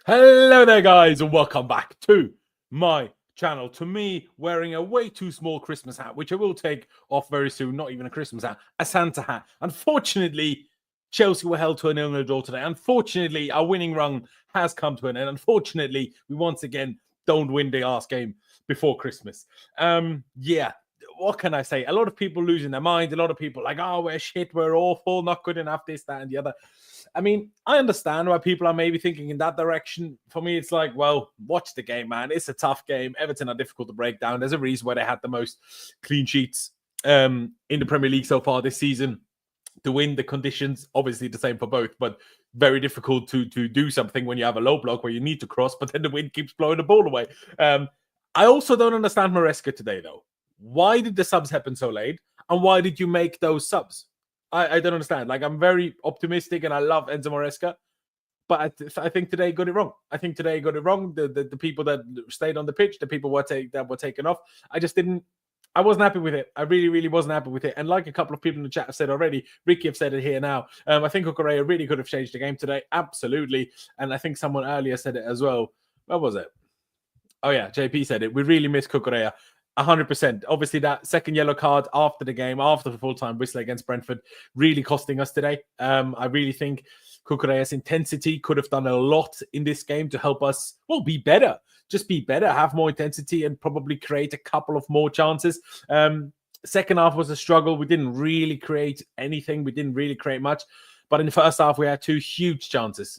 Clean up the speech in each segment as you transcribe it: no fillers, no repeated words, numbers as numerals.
Hello there, guys, and welcome back to my channel. To me, wearing a way too small Christmas hat, which I will take off very soon. Not even a Christmas hat, a Santa hat. Unfortunately, Chelsea were held to a 0-0 draw today. Unfortunately, our winning run has come to an end. Unfortunately, we once again don't win the last game before Christmas. Yeah. What can I say? A lot of people losing their minds. A lot of people like, oh, we're shit, we're awful, not good enough, this, that, and the other. I mean, I understand why people are maybe thinking in that direction. For me, it's like, well, watch the game, man. It's a tough game. Everton are difficult to break down. There's a reason why they had the most clean sheets in the Premier League so far this season. To win, the conditions, obviously the same for both, but very difficult to do something when you have a low block where you need to cross, but then the wind keeps blowing the ball away. I also don't understand Maresca today, though. Why did the subs happen so late? And why did you make those subs? I don't understand. Like, I'm very optimistic and I love Enzo Maresca, but I think today got it wrong. I think today got it wrong. The people that stayed on the pitch, the people that were taken off, I wasn't happy with it. I really, really wasn't happy with it. And like a couple of people in the chat have said already, Ricky have said it here now. I think Cucurella really could have changed the game today. Absolutely. And I think someone earlier said it as well. What was it? Oh, yeah. JP said it. We really miss Cucurella. 100%. Obviously, that second yellow card after the game, after the full-time whistle against Brentford, really costing us today. I really think Cucurella's intensity could have done a lot in this game to help us, well, be better. Just be better, have more intensity, and probably create a couple of more chances. Second half was a struggle. We didn't really create anything. We didn't really create much. But in the first half, we had two huge chances,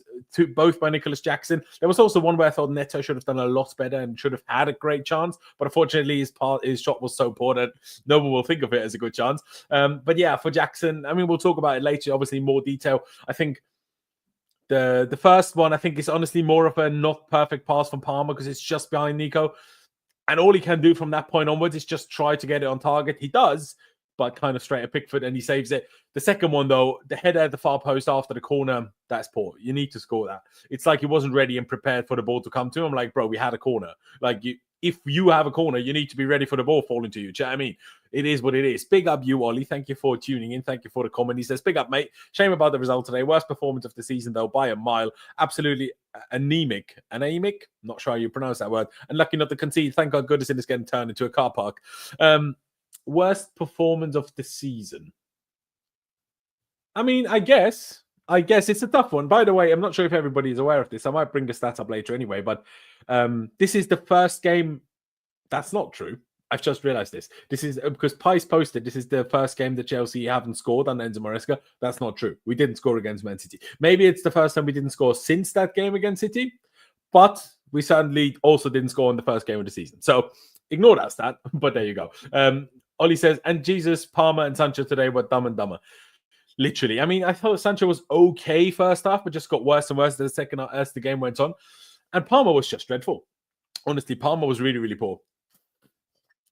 both by Nicolas Jackson. There was also one where I thought Neto should have done a lot better and should have had a great chance. But unfortunately, his shot was so poor that no one will think of it as a good chance. But yeah, for Jackson, I mean, we'll talk about it later, obviously, in more detail. I think the first one, I think, is honestly more of a not perfect pass from Palmer because it's just behind Nico. And all he can do from that point onwards is just try to get it on target. He does, but kind of straight at Pickford, and he saves it. The second one, though, the header at the far post after the corner, that's poor. You need to score that. It's like he wasn't ready and prepared for the ball to come to him. I'm like, bro, we had a corner. Like, if you have a corner, you need to be ready for the ball falling to you. Do you know what I mean? It is what it is. Big up you, Ollie. Thank you for tuning in. Thank you for the comment. He says, big up, mate. Shame about the result today. Worst performance of the season, though, by a mile. Absolutely anemic. Anemic? Not sure how you pronounce that word. And lucky not to concede. Thank God Goodison is getting turned into a car park. Worst performance of the season. I mean, I guess it's a tough one. By the way, I'm not sure if everybody is aware of this. I might bring the stats up later anyway, but this is the first game. That's not true. I've just realized this. This is because Pys posted this is the first game that Chelsea haven't scored under Enzo Maresca. That's not true. We didn't score against Man City. Maybe it's the first time we didn't score since that game against City, but we certainly also didn't score in the first game of the season. So ignore that stat, but there you go. Ollie says, and Jesus, Palmer, and Sancho today were dumb and dumber. Literally. I mean, I thought Sancho was okay first half, but just got worse and worse as the game went on. And Palmer was just dreadful. Honestly, Palmer was really, really poor.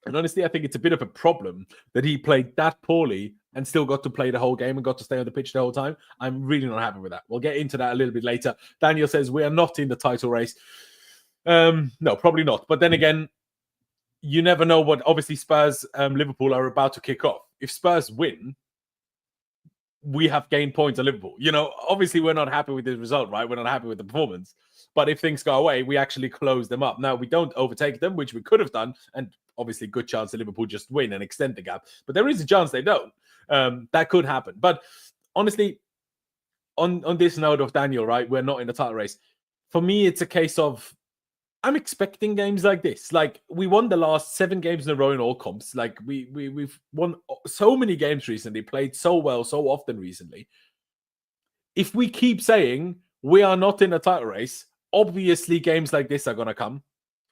And honestly, I think it's a bit of a problem that he played that poorly and still got to play the whole game and got to stay on the pitch the whole time. I'm really not happy with that. We'll get into that a little bit later. Daniel says, we are not in the title race. No, probably not. But then again, you never know what, obviously, Spurs, Liverpool are about to kick off. If Spurs win, we have gained points on Liverpool. You know, obviously, we're not happy with the result, right? We're not happy with the performance. But if things go away, we actually close them up. Now, we don't overtake them, which we could have done. And obviously, good chance that Liverpool just win and extend the gap. But there is a chance they don't. That could happen. But honestly, on this note of Daniel, right, we're not in the title race. For me, it's a case of I'm expecting games like this. Like, we won the last 7 games in a row in all comps. Like, we've won so many games recently, played so well, so often recently. If we keep saying we are not in a title race, obviously games like this are going to come.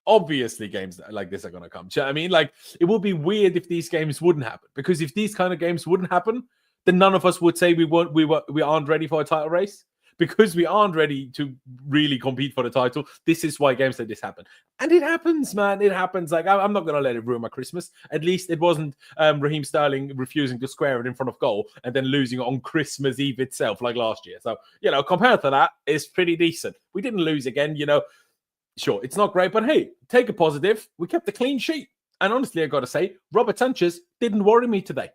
Obviously games like this are going to come. Do you know what I mean? Like, it would be weird if these games wouldn't happen. Because if these kind of games wouldn't happen, then none of us would say we aren't ready for a title race. Because we aren't ready to really compete for the title, this is why games like this happen. And it happens, man. It happens. Like, I'm not going to let it ruin my Christmas. At least it wasn't Raheem Sterling refusing to square it in front of goal and then losing on Christmas Eve itself like last year. So, you know, compared to that, it's pretty decent. We didn't lose again, you know. Sure, it's not great, but hey, take a positive. We kept a clean sheet. And honestly, I got to say, Robert Sanchez didn't worry me today.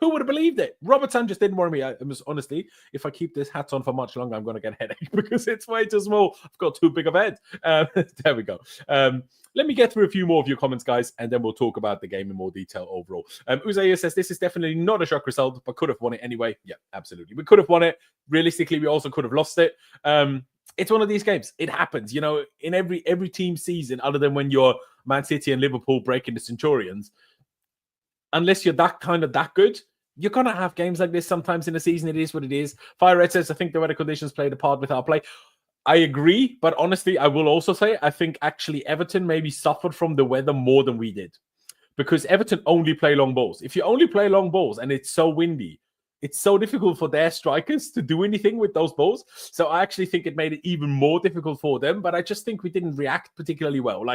Who would have believed it? Robert Sanchez didn't worry me. Honestly, if I keep this hat on for much longer, I'm going to get a headache because it's way too small. I've got too big of a head. There we go. Let me get through a few more of your comments, guys, and then we'll talk about the game in more detail overall. Uzaya says, this is definitely not a shock result, but could have won it anyway. Yeah, absolutely. We could have won it. Realistically, we also could have lost it. It's one of these games. It happens, in every team season, other than when you're Man City and Liverpool breaking the Centurions. Unless you're that good, you're going to have games like this sometimes in a season. It is what it is. Fire Red says, I think the weather conditions played a part with our play. I agree, but honestly, I will also say, I think actually Everton maybe suffered from the weather more than we did. Because Everton only play long balls. If you only play long balls and it's so windy, it's so difficult for their strikers to do anything with those balls. So I actually think it made it even more difficult for them, but I just think we didn't react particularly well.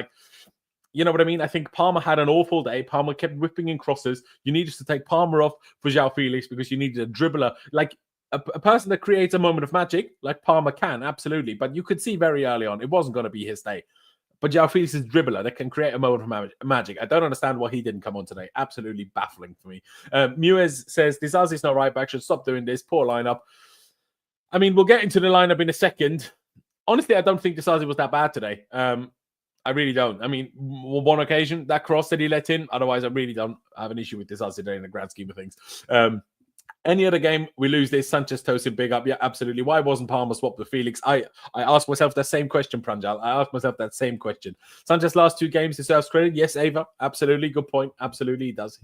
You know what I mean? I think Palmer had an awful day. Palmer kept whipping in crosses. You needed to take Palmer off for João Felix because you needed a dribbler. Like a person that creates a moment of magic, like Palmer can, absolutely. But you could see very early on, it wasn't going to be his day. But João Felix is a dribbler that can create a moment of magic. I don't understand why he didn't come on today. Absolutely baffling for me. Muez says, Disasi's not right back. Should stop doing this. Poor lineup. I mean, we'll get into the lineup in a second. Honestly, I don't think Disasi was that bad today. I really don't. I mean, one occasion, that cross that he let in. Otherwise, I really don't have an issue with this today in the grand scheme of things. Any other game, we lose this. Sanchez, Tosin, big up. Yeah, absolutely. Why wasn't Palmer swapped with Felix? I asked myself that same question, Pranjal. I asked myself that same question. Sanchez last 2 games deserves credit. Yes, Ava. Absolutely. Good point. Absolutely. He does.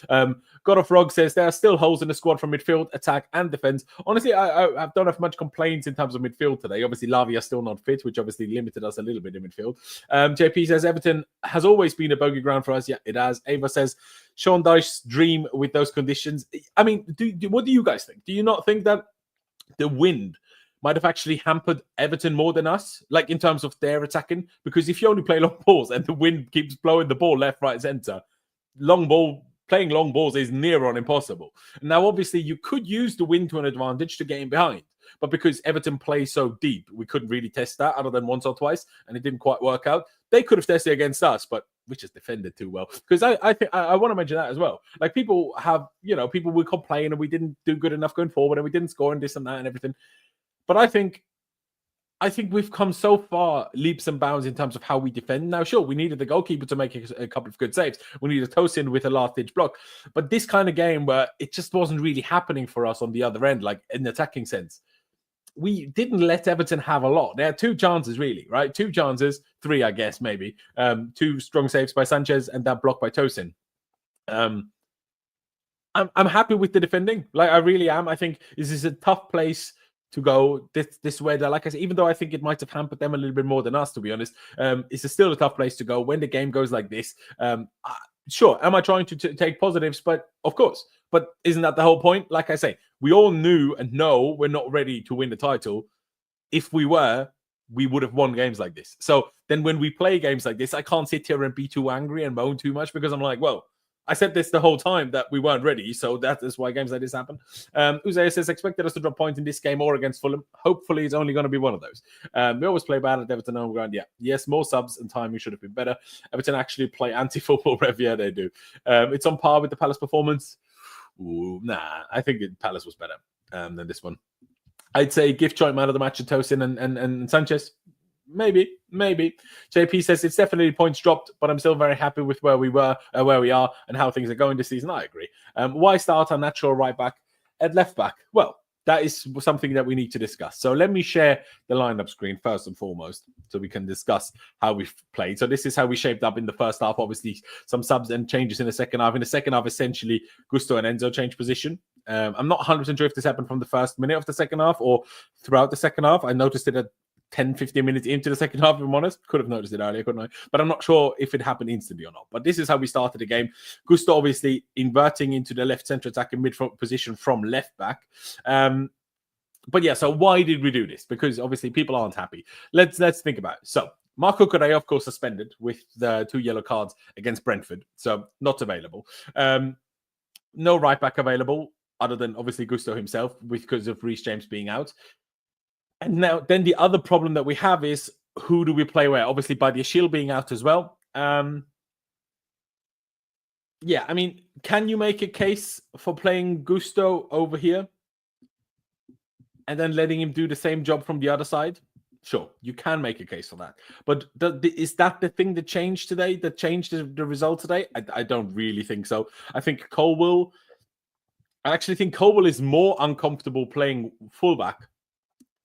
God of Rog says there are still holes in the squad from midfield, attack, and defense. Honestly, I don't have much complaints in terms of midfield today. Obviously, Lavia still not fit, which obviously limited us a little bit in midfield. JP says Everton has always been a bogey ground for us. Yeah, it has. Ava says Sean Dyche's dream with those conditions. I mean, what do you guys think? Do you not think that the wind might have actually hampered Everton more than us, like in terms of their attacking? Because if you only play long balls and the wind keeps blowing the ball left, right, center, playing long balls is near on impossible. Now, obviously, you could use the wind to an advantage to get in behind. But because Everton plays so deep, we couldn't really test that other than once or twice, and it didn't quite work out. They could have tested against us, but we just defended too well. Because I think I want to mention that as well. Like people will complain and we didn't do good enough going forward and we didn't score and this and that and everything. But I think we've come so far leaps and bounds in terms of how we defend. Now, sure, we needed the goalkeeper to make a couple of good saves. We needed Tosin with a last-ditch block. But this kind of game where it just wasn't really happening for us on the other end, like in the attacking sense, we didn't let Everton have a lot. They had 2 chances, really, right? 2 chances, 3, I guess, maybe. 2 strong saves by Sanchez and that block by Tosin. I'm happy with the defending. Like, I really am. I think this is a tough place to go this weather. Like I said, even though I think it might have hampered them a little bit more than us, to be honest, it's still a tough place to go when the game goes like this. Sure, am I trying to take positives? But of course. But isn't that the whole point? Like I say, we all knew and know we're not ready to win the title. If we were, we would have won games like this. So then when we play games like this, I can't sit here and be too angry and moan too much because I'm like, well, I said this the whole time that we weren't ready. So that is why games like this happen. Uzaya says, expected us to drop points in this game or against Fulham. Hopefully it's only going to be one of those. We always play bad at Everton home ground. Yeah. Yes, more subs and timing should have been better. Everton actually play anti-football rev. Yeah, they do. It's on par with the Palace performance. Ooh, nah, I think Palace was better than this one. I'd say gift joint man of the match to Tosin and Sanchez. Maybe. JP says it's definitely points dropped, but I'm still very happy with where we are, and how things are going this season. I agree. Why start our natural right back at left back? Well, that is something that we need to discuss. So let me share the lineup screen first and foremost so we can discuss how we've played. So this is how we shaped up in the first half. Obviously, some subs and changes in the second half. In the second half, essentially, Gusto and Enzo changed position. I'm not 100% sure if this happened from the first minute of the second half or throughout the second half. I noticed it at 10-15 minutes into the second half, if I'm honest. Could have noticed it earlier, couldn't I? But I'm not sure if it happened instantly or not. But this is how we started the game. Gusto obviously inverting into the left centre attacking midfield position from left back. But yeah, so why did we do this? Because obviously people aren't happy. Let's think about it. So Marco Correa, of course, suspended with the 2 yellow cards against Brentford. So not available. No right back available, other than obviously Gusto himself because of Reece James being out. And now, then the other problem that we have is who do we play where? Obviously, Badiashile being out as well. Yeah, I mean, can you make a case for playing Gusto over here and then letting him do the same job from the other side? Sure, you can make a case for that. But is that the thing that changed today, that changed the result today? I don't really think so. I actually think Colwell is more uncomfortable playing fullback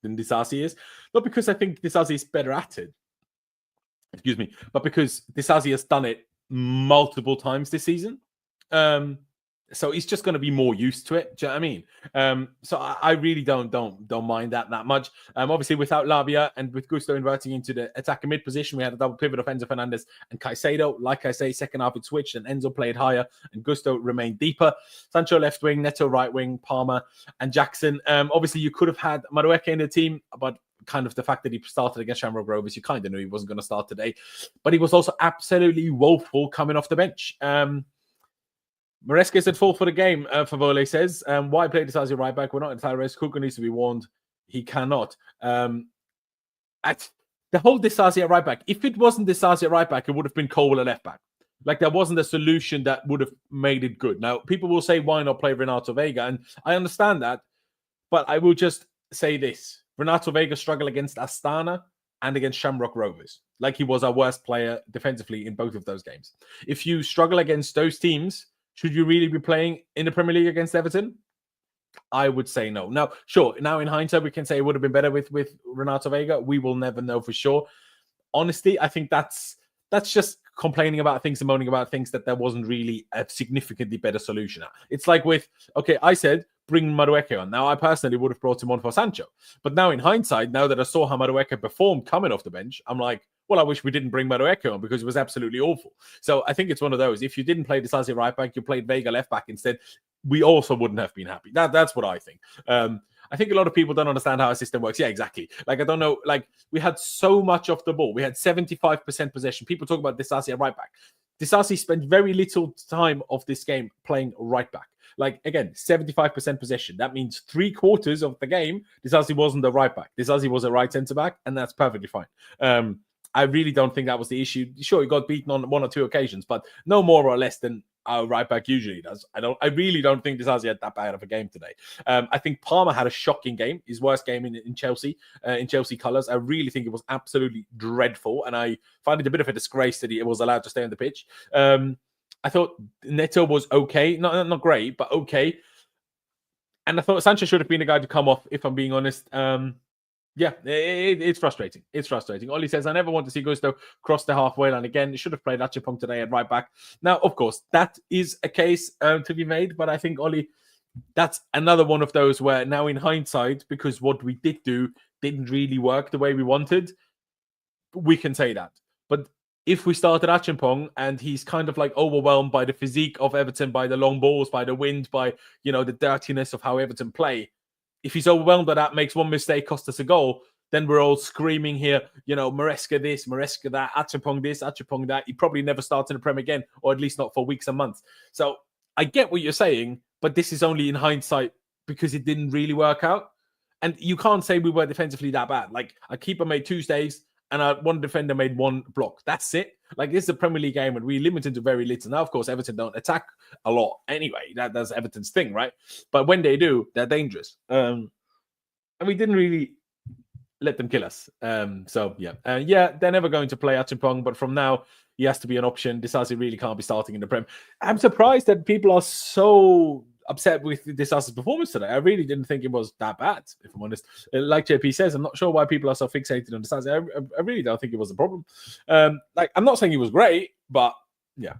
than Disasi is. Not because I think Disasi is better at it, excuse me, but because Disasi has done it multiple times this season. So he's just going to be more used to it. Do you know what I mean? So I really don't mind that much. Obviously, without Lavia and with Gusto inverting into the attacker mid position, we had a double pivot of Enzo Fernandez and Caicedo. Like I say, second half it switched and Enzo played higher and Gusto remained deeper. Sancho left wing, Neto right wing, Palmer and Jackson. Obviously, you could have had Madueke in the team, but kind of the fact that he started against Shamrock Rovers, you kind of knew he wasn't going to start today. But he was also absolutely woeful coming off the bench. Maresca is at full for the game, Favole says. Why play Disasi right back? We're not in high risk. Kuka needs to be warned. He cannot. At the whole Disasi at right back, if it wasn't Disasi at right back, it would have been Cole at left back. Like, there wasn't a solution that would have made it good. Now, people will say, why not play Renato Vega? And I understand that, but I will just say this. Renato Vega struggled against Astana and against Shamrock Rovers. Like, he was our worst player defensively in both of those games. If you struggle against those teams, should you really be playing in the Premier League against Everton? I would say no. Now, sure, now in hindsight, we can say it would have been better with Renato Vega. We will never know for sure. Honestly, I think that's just complaining about things and moaning about things that there wasn't really a significantly better solution. It's like with, okay, I said, bring Madueke on. Now, I personally would have brought him on for Sancho. But now in hindsight, now that I saw how Madueke performed coming off the bench, I'm like, well, I wish we didn't bring Madueke on because it was absolutely awful. So I think it's one of those. If you didn't play Disasi right back, you played Vega left back instead, we also wouldn't have been happy. That's what I think. I think a lot of people don't understand how our system works. Yeah, exactly. Like, I don't know. Like, we had so much of the ball. We had 75% possession. People talk about Disasi at right back. Disasi spent very little time of this game playing right back. Like, again, 75% possession. That means 3/4 of the game, Disasi wasn't the right back. Disasi was a right centre back, and that's perfectly fine. I really don't think that was the issue. Sure, he got beaten on one or two occasions, but no more or less than our right back usually does. I really don't think Disasi had that bad of a game today. I think Palmer had a shocking game, his worst game in Chelsea, in Chelsea colours. I really think it was absolutely dreadful, and I find it a bit of a disgrace that he was allowed to stay on the pitch. I thought Neto was okay, not great, but okay. And I thought Sanchez should have been the guy to come off, if I'm being honest. Yeah, it's frustrating. It's frustrating. Ollie says, I never want to see Gusto cross the halfway line again. He should have played Achipong today at right back. Now, of course, that is a case to be made, but I think, Ollie, that's another one of those where now in hindsight, because what we did do didn't really work the way we wanted, we can say that. But if we started Achipong and he's kind of like overwhelmed by the physique of Everton, by the long balls, by the wind, by, you know, the dirtiness of how Everton play, if he's overwhelmed by that, makes one mistake, cost us a goal, then we're all screaming here, you know, Maresca this, Maresca that, Achipong this, Achipong that. He probably never starts in the Prem again, or at least not for weeks and months. So I get what you're saying, but this is only in hindsight because it didn't really work out. And you can't say we were defensively that bad. Like, a keeper made 2 stays and one defender made 1 block. That's it. Like, this is a Premier League game and we limit into very little. Now, of course, Everton don't attack a lot anyway. That's Everton's thing, right? But when they do, they're dangerous. And we didn't really let them kill us. So, yeah. They're never going to play Achipong, but from now, he has to be an option. Disasi really can't be starting in the Prem. I'm surprised that people are so upset with Disasi's performance today. I really didn't think it was that bad, if I'm honest. Like JP says, I'm not sure why people are so fixated on Disasi. I really don't think it was a problem. Like, I'm not saying he was great, but yeah.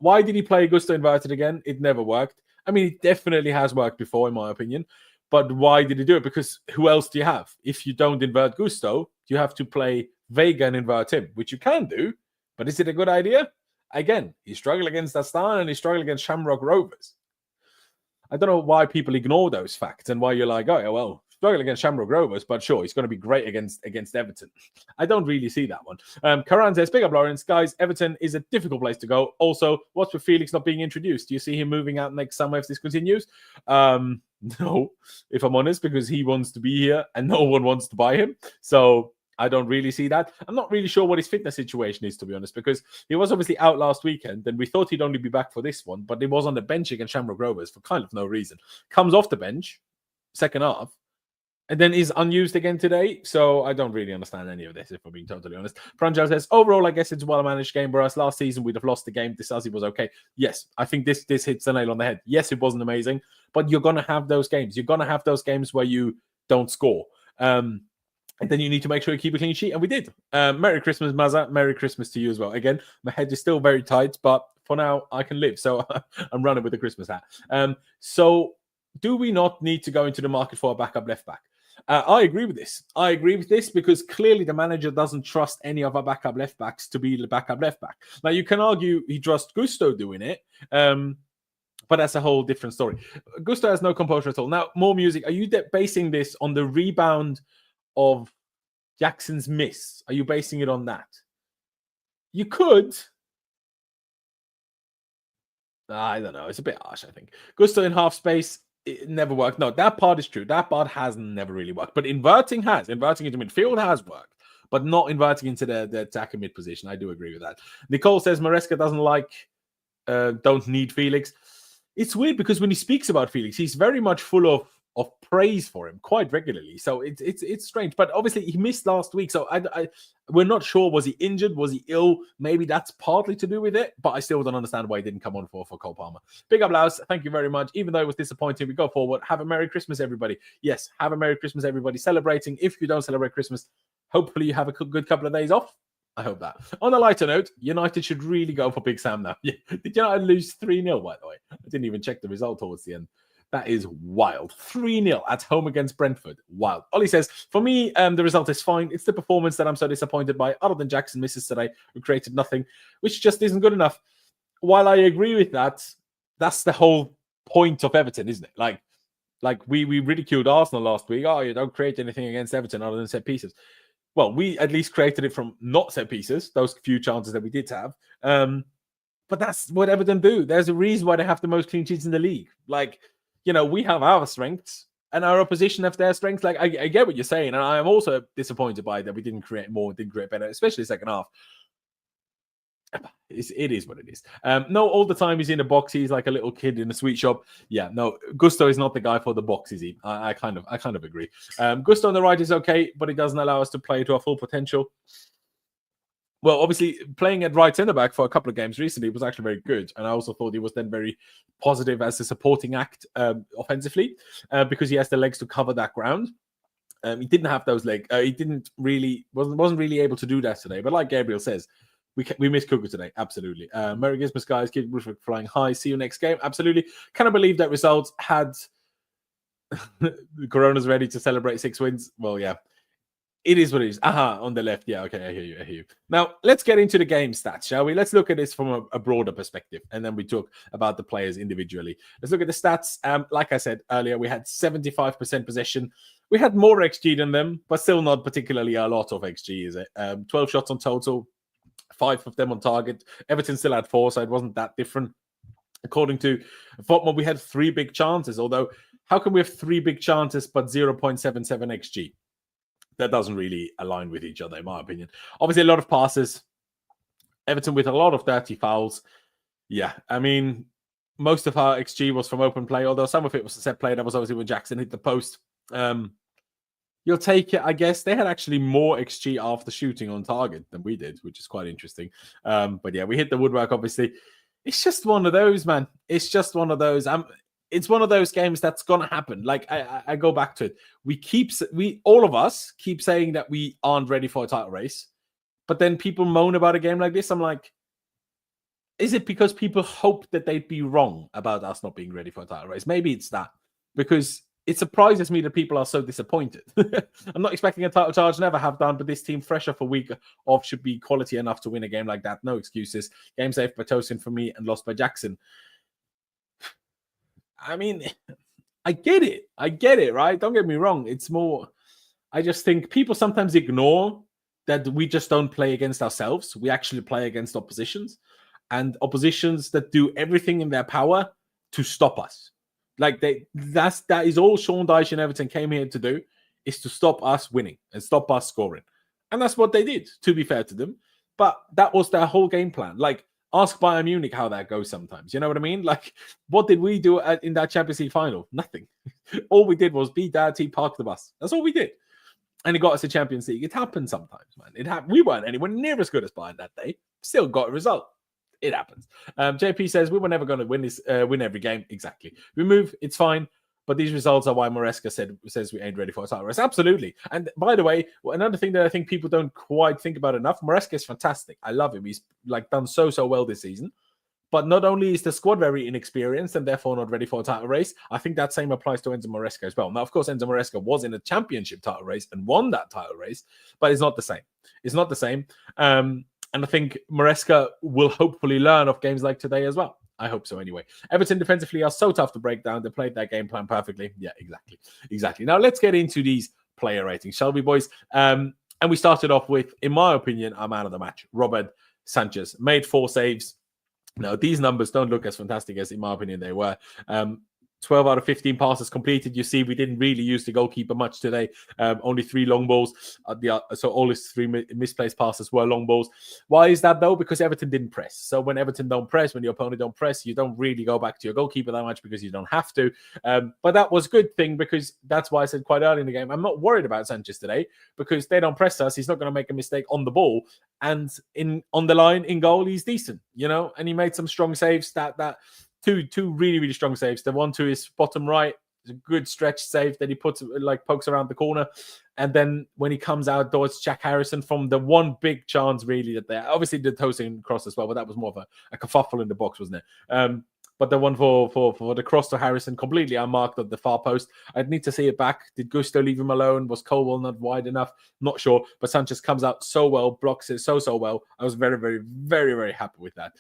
Why did he play Gusto inverted again? It never worked. I mean, it definitely has worked before, in my opinion. But why did he do it? Because who else do you have? If you don't invert Gusto, you have to play Vega and invert him, which you can do. But is it a good idea? Again, he struggled against Astana and he struggled against Shamrock Rovers. I don't know why people ignore those facts and why you're like, oh, well, struggling against Shamrock Rovers, but sure, he's going to be great against Everton. I don't really see that one. Karan says, big up, Laurenz. Guys, Everton is a difficult place to go. Also, what's with Felix not being introduced? Do you see him moving out next summer if this continues? No, if I'm honest, because he wants to be here and no one wants to buy him. So I don't really see that. I'm not really sure what his fitness situation is, to be honest, because he was obviously out last weekend, and we thought he'd only be back for this one, but he was on the bench against Shamrock Rovers for kind of no reason. Comes off the bench, second half, and then is unused again today. So I don't really understand any of this, if I'm being totally honest. Pranjal says, overall, I guess it's a well-managed game, whereas last season we'd have lost the game. Disasi was okay. Yes, I think this hits the nail on the head. Yes, it wasn't amazing, but you're going to have those games. You're going to have those games where you don't score. And then you need to make sure you keep a clean sheet. And we did. Merry Christmas, Maza. Merry Christmas to you as well. Again, my head is still very tight, but for now, I can live. So I'm running with the Christmas hat. So do we not need to go into the market for a backup left back? I agree with this. I agree with this because clearly the manager doesn't trust any of our backup left backs to be the backup left back. Now, you can argue he trusts Gusto doing it. But that's a whole different story. Gusto has no composure at all. Now, more music. Are you basing this on the rebound of Jackson's miss? Are you basing it on that? You could. I don't know. It's a bit harsh, I think. Gusto in half space, it never worked. No, that part is true. That part has never really worked. But inverting has. Inverting into midfield has worked. But not inverting into the attacker mid position. I do agree with that. Nicole says Maresca don't need Felix. It's weird because when he speaks about Felix, he's very much full of praise for him quite regularly. So it's strange. But obviously he missed last week. So we're not sure. Was he injured? Was he ill? Maybe that's partly to do with it. But I still don't understand why he didn't come on for Cole Palmer. Big up, Laos. Thank you very much. Even though it was disappointing, we go forward. Have a Merry Christmas, everybody. Yes, have a Merry Christmas, everybody. Celebrating. If you don't celebrate Christmas, hopefully you have a good couple of days off. I hope that. On a lighter note, United should really go for Big Sam now. Did United lose 3-0, by the way? I didn't even check the result towards the end. That is wild. 3-0 at home against Brentford. Wild. Ollie says, for me, the result is fine. It's the performance that I'm so disappointed by, other than Jackson misses today, who created nothing, which just isn't good enough. While I agree with that, that's the whole point of Everton, isn't it? Like we ridiculed Arsenal last week. Oh, you don't create anything against Everton other than set pieces. Well, we at least created it from not set pieces, those few chances that we did have. But that's what Everton do. There's a reason why they have the most clean sheets in the league. We have our strengths and our opposition have their strengths. I get what you're saying. And I am also disappointed by that we didn't create more, didn't create better, especially second half. It is what it is. No, all the time he's in a box. He's like a little kid in a sweet shop. Yeah, no, Gusto is not the guy for the box, is he? I kind of agree. Gusto on the right is okay, but it doesn't allow us to play to our full potential. Well, obviously, playing at right centre back for a couple of games recently was actually very good. And I also thought he was then very positive as a supporting act offensively because he has the legs to cover that ground. He didn't have those legs. He wasn't really able to do that today. But like Gabriel says, we missed Kuku today. Absolutely. Merry Christmas, guys. Keep flying high. See you next game. Absolutely. Can I believe that result had Corona's ready to celebrate 6 wins? Well, yeah. It is what it is. On the left. Yeah, okay, I hear you. Now, let's get into the game stats, shall we? Let's look at this from a broader perspective, and then we talk about the players individually. Let's look at the stats. Like I said earlier, we had 75% possession. We had more XG than them, but still not particularly a lot of XG, is it? 12 shots on total, 5 of them on target. Everton still had 4, so it wasn't that different. According to Fotmo, we had 3 big chances, although how can we have 3 big chances but 0.77 XG? That doesn't really align with each other, in my opinion. Obviously, a lot of passes. Everton with a lot of dirty fouls. Yeah, I mean, most of our XG was from open play, although some of it was a set play. That was obviously when Jackson hit the post. You'll take it, I guess. They had actually more XG after shooting on target than we did, which is quite interesting. But yeah, we hit the woodwork, obviously. It's just one of those, man. It's just one of those. It's one of those games that's going to happen. Like, I go back to it. All of us keep saying that we aren't ready for a title race. But then people moan about a game like this. I'm like, is it because people hope that they'd be wrong about us not being ready for a title race? Maybe it's that. Because it surprises me that people are so disappointed. I'm not expecting a title charge, never have done, but this team, fresh off a week off, should be quality enough to win a game like that. No excuses. Game saved by Tosin for me and lost by Jackson. I mean, I get it, right? Don't get me wrong. It's more, I just think people sometimes ignore that we just don't play against ourselves. We actually play against oppositions, and oppositions that do everything in their power to stop us. Like that is all Sean Dyche and Everton came here to do, is to stop us winning and stop us scoring. And that's what they did, to be fair to them. But that was their whole game plan. Like, ask Bayern Munich how that goes sometimes. You know what I mean? Like, what did we do in that Champions League final? Nothing. All we did was beat that team, park the bus. That's all we did. And it got us a Champions League. It happens sometimes, man. We weren't anywhere near as good as Bayern that day. Still got a result. It happens. JP says, we were never going to win every game. Exactly. We move, it's fine. But these results are why Maresca says we ain't ready for a title race. Absolutely. And by the way, another thing that I think people don't quite think about enough, Maresca is fantastic. I love him. He's like done so well this season. But not only is the squad very inexperienced and therefore not ready for a title race, I think that same applies to Enzo Maresca as well. Now, of course, Enzo Maresca was in a championship title race and won that title race, but it's not the same. It's not the same. And I think Maresca will hopefully learn of games like today as well. I hope so anyway. Everton defensively are so tough to break down. They played their game plan perfectly. Yeah, exactly. Now let's get into these player ratings, shall we, boys? And we started off with, in my opinion, our man of the match, Robert Sanchez. Made 4 saves. Now, these numbers don't look as fantastic as, in my opinion, they were. 12 out of 15 passes completed. You see, we didn't really use the goalkeeper much today. Only 3 long balls. So all his 3 misplaced passes were long balls. Why is that, though? Because Everton didn't press. So when Everton don't press, when your opponent don't press, you don't really go back to your goalkeeper that much because you don't have to. But that was a good thing because that's why I said quite early in the game, I'm not worried about Sanchez today because they don't press us. He's not going to make a mistake on the ball. And on the line, in goal, he's decent, and he made some strong saves Two really strong saves. The one to his bottom right is a good stretch save that he pokes around the corner. And then when he comes out towards Jack Harrison from the one big chance, really, that they obviously did Tosin cross as well, but that was more of a kerfuffle in the box, wasn't it? But the one for the cross to Harrison, completely unmarked at the far post. I'd need to see it back. Did Gusto leave him alone? Was Colwell not wide enough? Not sure. But Sanchez comes out so well, blocks it so well. I was very, very, very, very happy with that.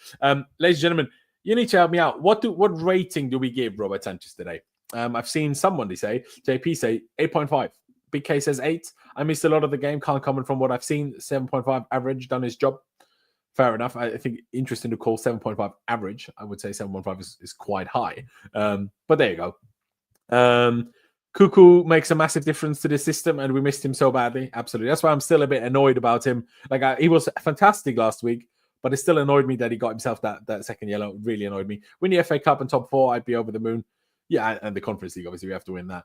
Ladies and gentlemen, you need to help me out. What rating do we give Robert Sanchez today? I've seen someone say, JP say 8.5. Big K says 8. I missed a lot of the game. Can't comment from what I've seen. 7.5 average, done his job. Fair enough. I think interesting to call 7.5 average. I would say 7.5 is quite high. But there you go. Cuckoo makes a massive difference to the system, and we missed him so badly. Absolutely. That's why I'm still a bit annoyed about him. He was fantastic last week. But it still annoyed me that he got himself that second yellow. It really annoyed me. Win the FA Cup and top 4, I'd be over the moon. Yeah, and the Conference League, obviously, we have to win that.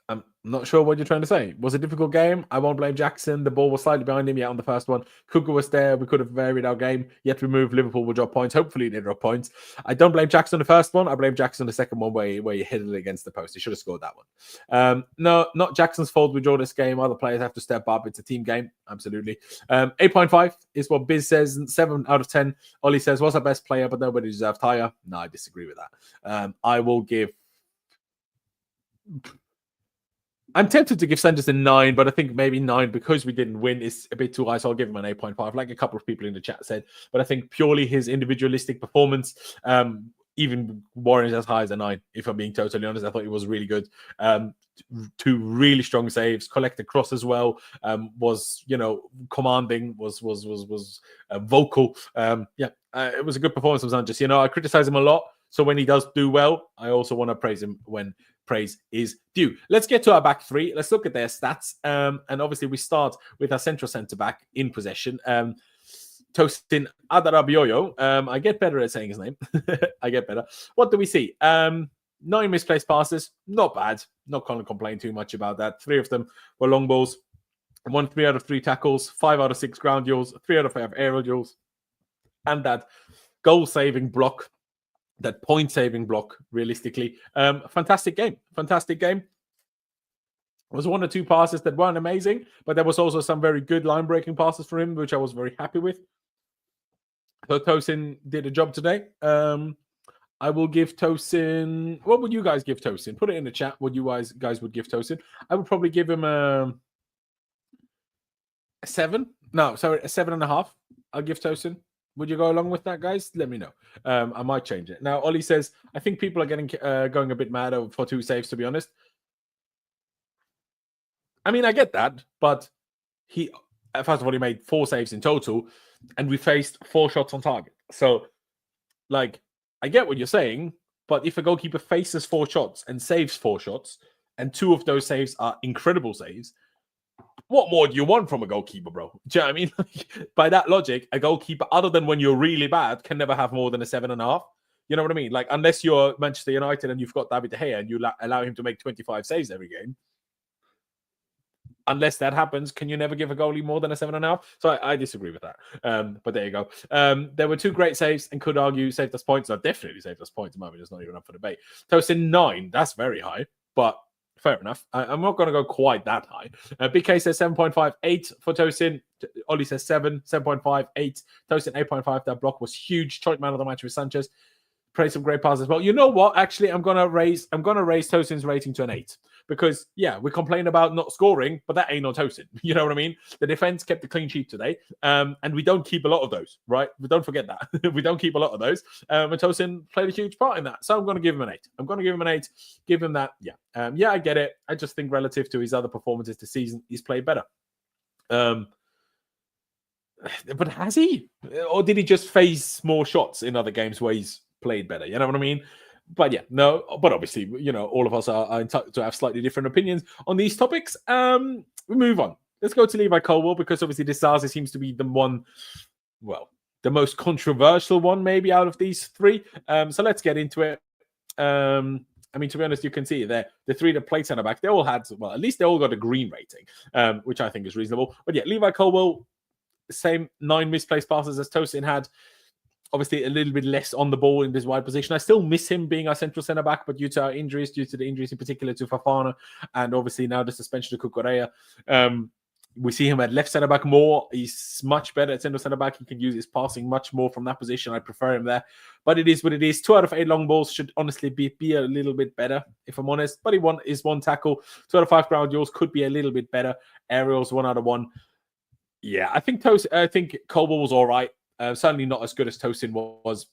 I'm not sure what you're trying to say. Was it a difficult game? I won't blame Jackson. The ball was slightly behind him, on the first one. Cuckoo was there. We could have varied our game. Yet we moved. Liverpool will drop points. Hopefully they drop points. I don't blame Jackson on the first one. I blame Jackson on the second one where he hit it against the post. He should have scored that one. No, not Jackson's fault we draw this game. Other players have to step up. It's a team game. Absolutely. 8.5 is what Biz says. 7 out of 10. Ollie says, was our best player, but nobody deserved higher. No, I disagree with that. I will give... I'm tempted to give Sanchez a 9, but I think maybe 9 because we didn't win is a bit too high, so I'll give him an 8.5, like a couple of people in the chat said. But I think purely his individualistic performance, even warrants as high as a 9, if I'm being totally honest. I thought he was really good. 2 really strong saves, collected cross as well, was, commanding, was vocal. It was a good performance from Sanchez. I criticize him a lot, so when he does do well, I also want to praise him when praise is due. Let's get to our back 3. Let's look at their stats. And obviously we start with our central centre-back in possession. Tosin Adarabioyo. I get better at saying his name. I get better. What do we see? 9 misplaced passes. Not bad. Not going to complain too much about that. 3 of them were long balls. 3 out of 3 tackles. 5 out of 6 ground duels. 3 out of 5 aerial duels. And that goal-saving block. That point-saving block, realistically. Fantastic game. There was 1 or 2 passes that weren't amazing, but there was also some very good line-breaking passes for him, which I was very happy with. So Tosin did a job today. I will give Tosin... What would you guys give Tosin? Put it in the chat what you guys would give Tosin. I would probably give him a 7. No, sorry, a 7.5. I'll give Tosin. Would you go along with that, guys? Let me know. I might change it. Now, Ollie says, I think people are going a bit mad for 2 saves, to be honest. I mean, I get that, but he, first of all, he made 4 saves in total, and we faced 4 shots on target. So, I get what you're saying, But if a goalkeeper faces 4 shots and saves 4 shots, and 2 of those saves are incredible saves, what more do you want from a goalkeeper, bro? Do you know what I mean? By that logic, a goalkeeper, other than when you're really bad, can never have more than a 7.5. You know what I mean? Like, unless you're Manchester United and you've got David De Gea and you allow him to make 25 saves every game, unless that happens, can you never give a goalie more than a 7.5? So I disagree with that. But there you go. There were 2 great saves and could argue saved us points. No, definitely saved us points. Maybe it's not even up for debate. Tosin 9. That's very high, but fair enough. I'm not going to go quite that high. BK says 7.5, 8 for Tosin. Ollie says 7, 7.5, 8. Tosin 8.5. That block was huge. Joint man of the match with Sanchez. Play some great passes as well. You know what? Actually, I'm gonna raise Tosin's rating to an 8 because we complain about not scoring, but that ain't no Tosin. You know what I mean? The defense kept a clean sheet today, and we don't keep a lot of those, right? We don't forget that we don't keep a lot of those. And Tosin played a huge part in that, so I'm gonna give him an 8. I'm gonna give him an 8. Give him that. I get it. I just think relative to his other performances this season, he's played better. But has he, or did he just face more shots in other games where he's played better? You know what I mean? But no, but obviously, all of us are entitled to have slightly different opinions on these topics. We move on. Let's go to Levi Colwill, because obviously Disasi seems to be the one, the most controversial one maybe out of these 3. So let's get into it. I mean, to be honest, you can see there, the 3 that played centre back, they all had, at least they all got a green rating, which I think is reasonable. But Levi Colwill, same 9 misplaced passes as Tosin had. Obviously, a little bit less on the ball in this wide position. I still miss him being our central centre-back, but due to our injuries, due to the injuries in particular to Fafana, and obviously now the suspension to Cucurella, we see him at left centre-back more. He's much better at central centre-back. He can use his passing much more from that position. I prefer him there. But it is what it is. 2 out of 8 long balls should honestly be a little bit better, if I'm honest. But he won his 1 tackle. 2 out of 5 ground duels could be a little bit better. Aerials, 1 out of 1. Yeah, I think Colwill was all right. Certainly not as good as Tosin was.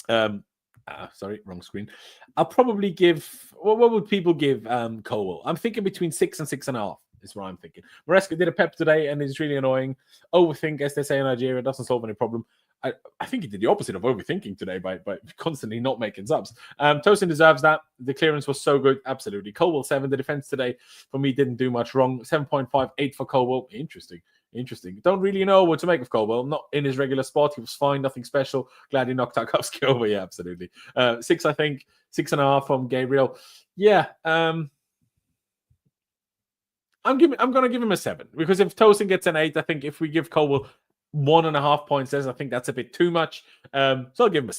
Sorry, wrong screen. I'll probably give... what would people give Colwill? I'm thinking between 6 and 6.5 is what I'm thinking. Maresca did a pep today and it's really annoying. Overthink, as they say in Nigeria, doesn't solve any problem. I think he did the opposite of overthinking today by constantly not making subs. Tosin deserves that. The clearance was so good. Absolutely. Colwill 7. The defense today, for me, didn't do much wrong. 7.58 for Colwill. Interesting. Don't really know what to make of Colwill. Not in his regular spot. He was fine. Nothing special. Glad he knocked Tarkowski over. Yeah, absolutely. 6, I think. 6.5 from Gabriel. Yeah. I'm going to give him a 7, because if Tosin gets an 8, I think if we give Colwill 1.5 points, I think that's a bit too much. So I'll give him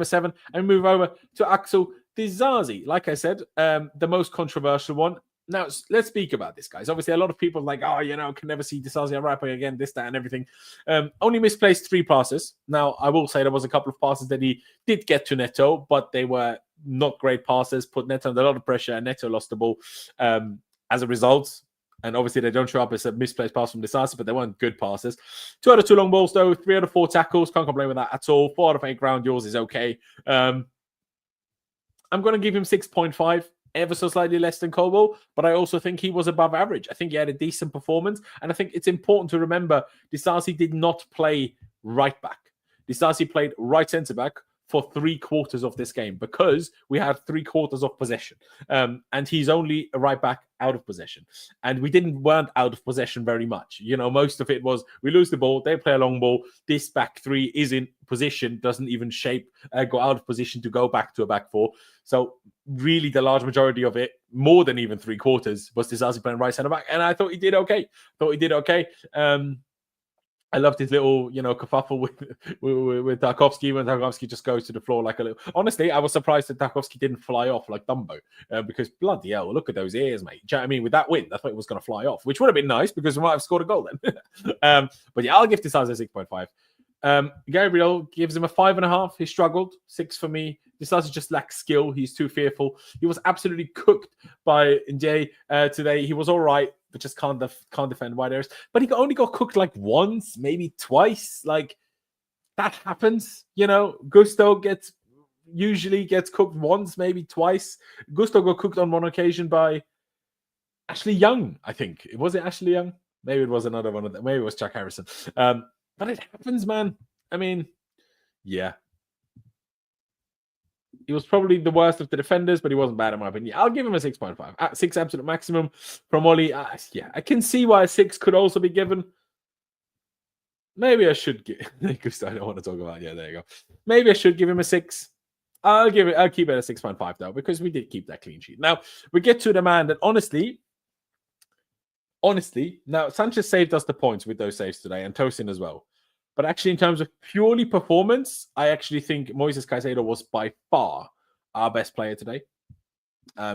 a 7. And move over to Axel Disasi. Like I said, the most controversial one. Now, let's speak about this, guys. Obviously, a lot of people are like, can never see Disasi rapping again, this, that, and everything. Only misplaced 3 passes. Now, I will say there was a couple of passes that he did get to Neto, but they were not great passes, put Neto under a lot of pressure, and Neto lost the ball as a result. And obviously, they don't show up as a misplaced pass from Disasi, but they weren't good passes. 2 out of 2 long balls, though. 3 out of 4 tackles. Can't complain with that at all. 4 out of 8 ground duels is okay. I'm going to give him 6.5. Ever so slightly less than Colwill, but I also think he was above average. I think he had a decent performance, and I think it's important to remember Disasi did not play right back. Disasi played right centre back for 3/4 of this game, because we had 3/4 of possession, and he's only a right back out of possession, and we weren't out of possession very much. Most of it was we lose the ball, they play a long ball, this back 3 is in position, doesn't even go out of position to go back to a back 4. So really the large majority of it, more than even 3/4, was Disasi playing right centre back, and I thought he did okay. I loved his little, kerfuffle with Tarkowski, when Tarkowski just goes to the floor like a little... Honestly, I was surprised that Tarkowski didn't fly off like Dumbo, because bloody hell, look at those ears, mate. Do you know what I mean? With that wind, I thought it was going to fly off, which would have been nice, because we might have scored a goal then. But yeah, I'll give Disasi a 6.5. Gabriel gives him a 5.5. He struggled. 6 for me. Disasi just lacks skill. He's too fearful. He was absolutely cooked by Jay today. He was all right, but just can't defend wide areas. But he only got cooked like once, maybe twice. Like, that happens. Gusto usually gets cooked once, maybe twice. Gusto got cooked on one occasion by Ashley Young, I think. Was it Ashley Young? Maybe it was another one of them. Maybe it was Jack Harrison. But it happens, man. I mean, yeah. He was probably the worst of the defenders, but he wasn't bad in my opinion. I'll give him a 6.5. At 6 absolute maximum from Oli. Yeah, I can see why a 6 could also be given. Maybe I should give because I don't want to talk about. Yeah, there you go. Maybe I should give him a 6. I'll keep it at a 6.5 though, because we did keep that clean sheet. Now we get to the man that honestly, now Sanchez saved us the points with those saves today, and Tosin as well. But actually, in terms of purely performance, I actually think Moises Caicedo was by far our best player today.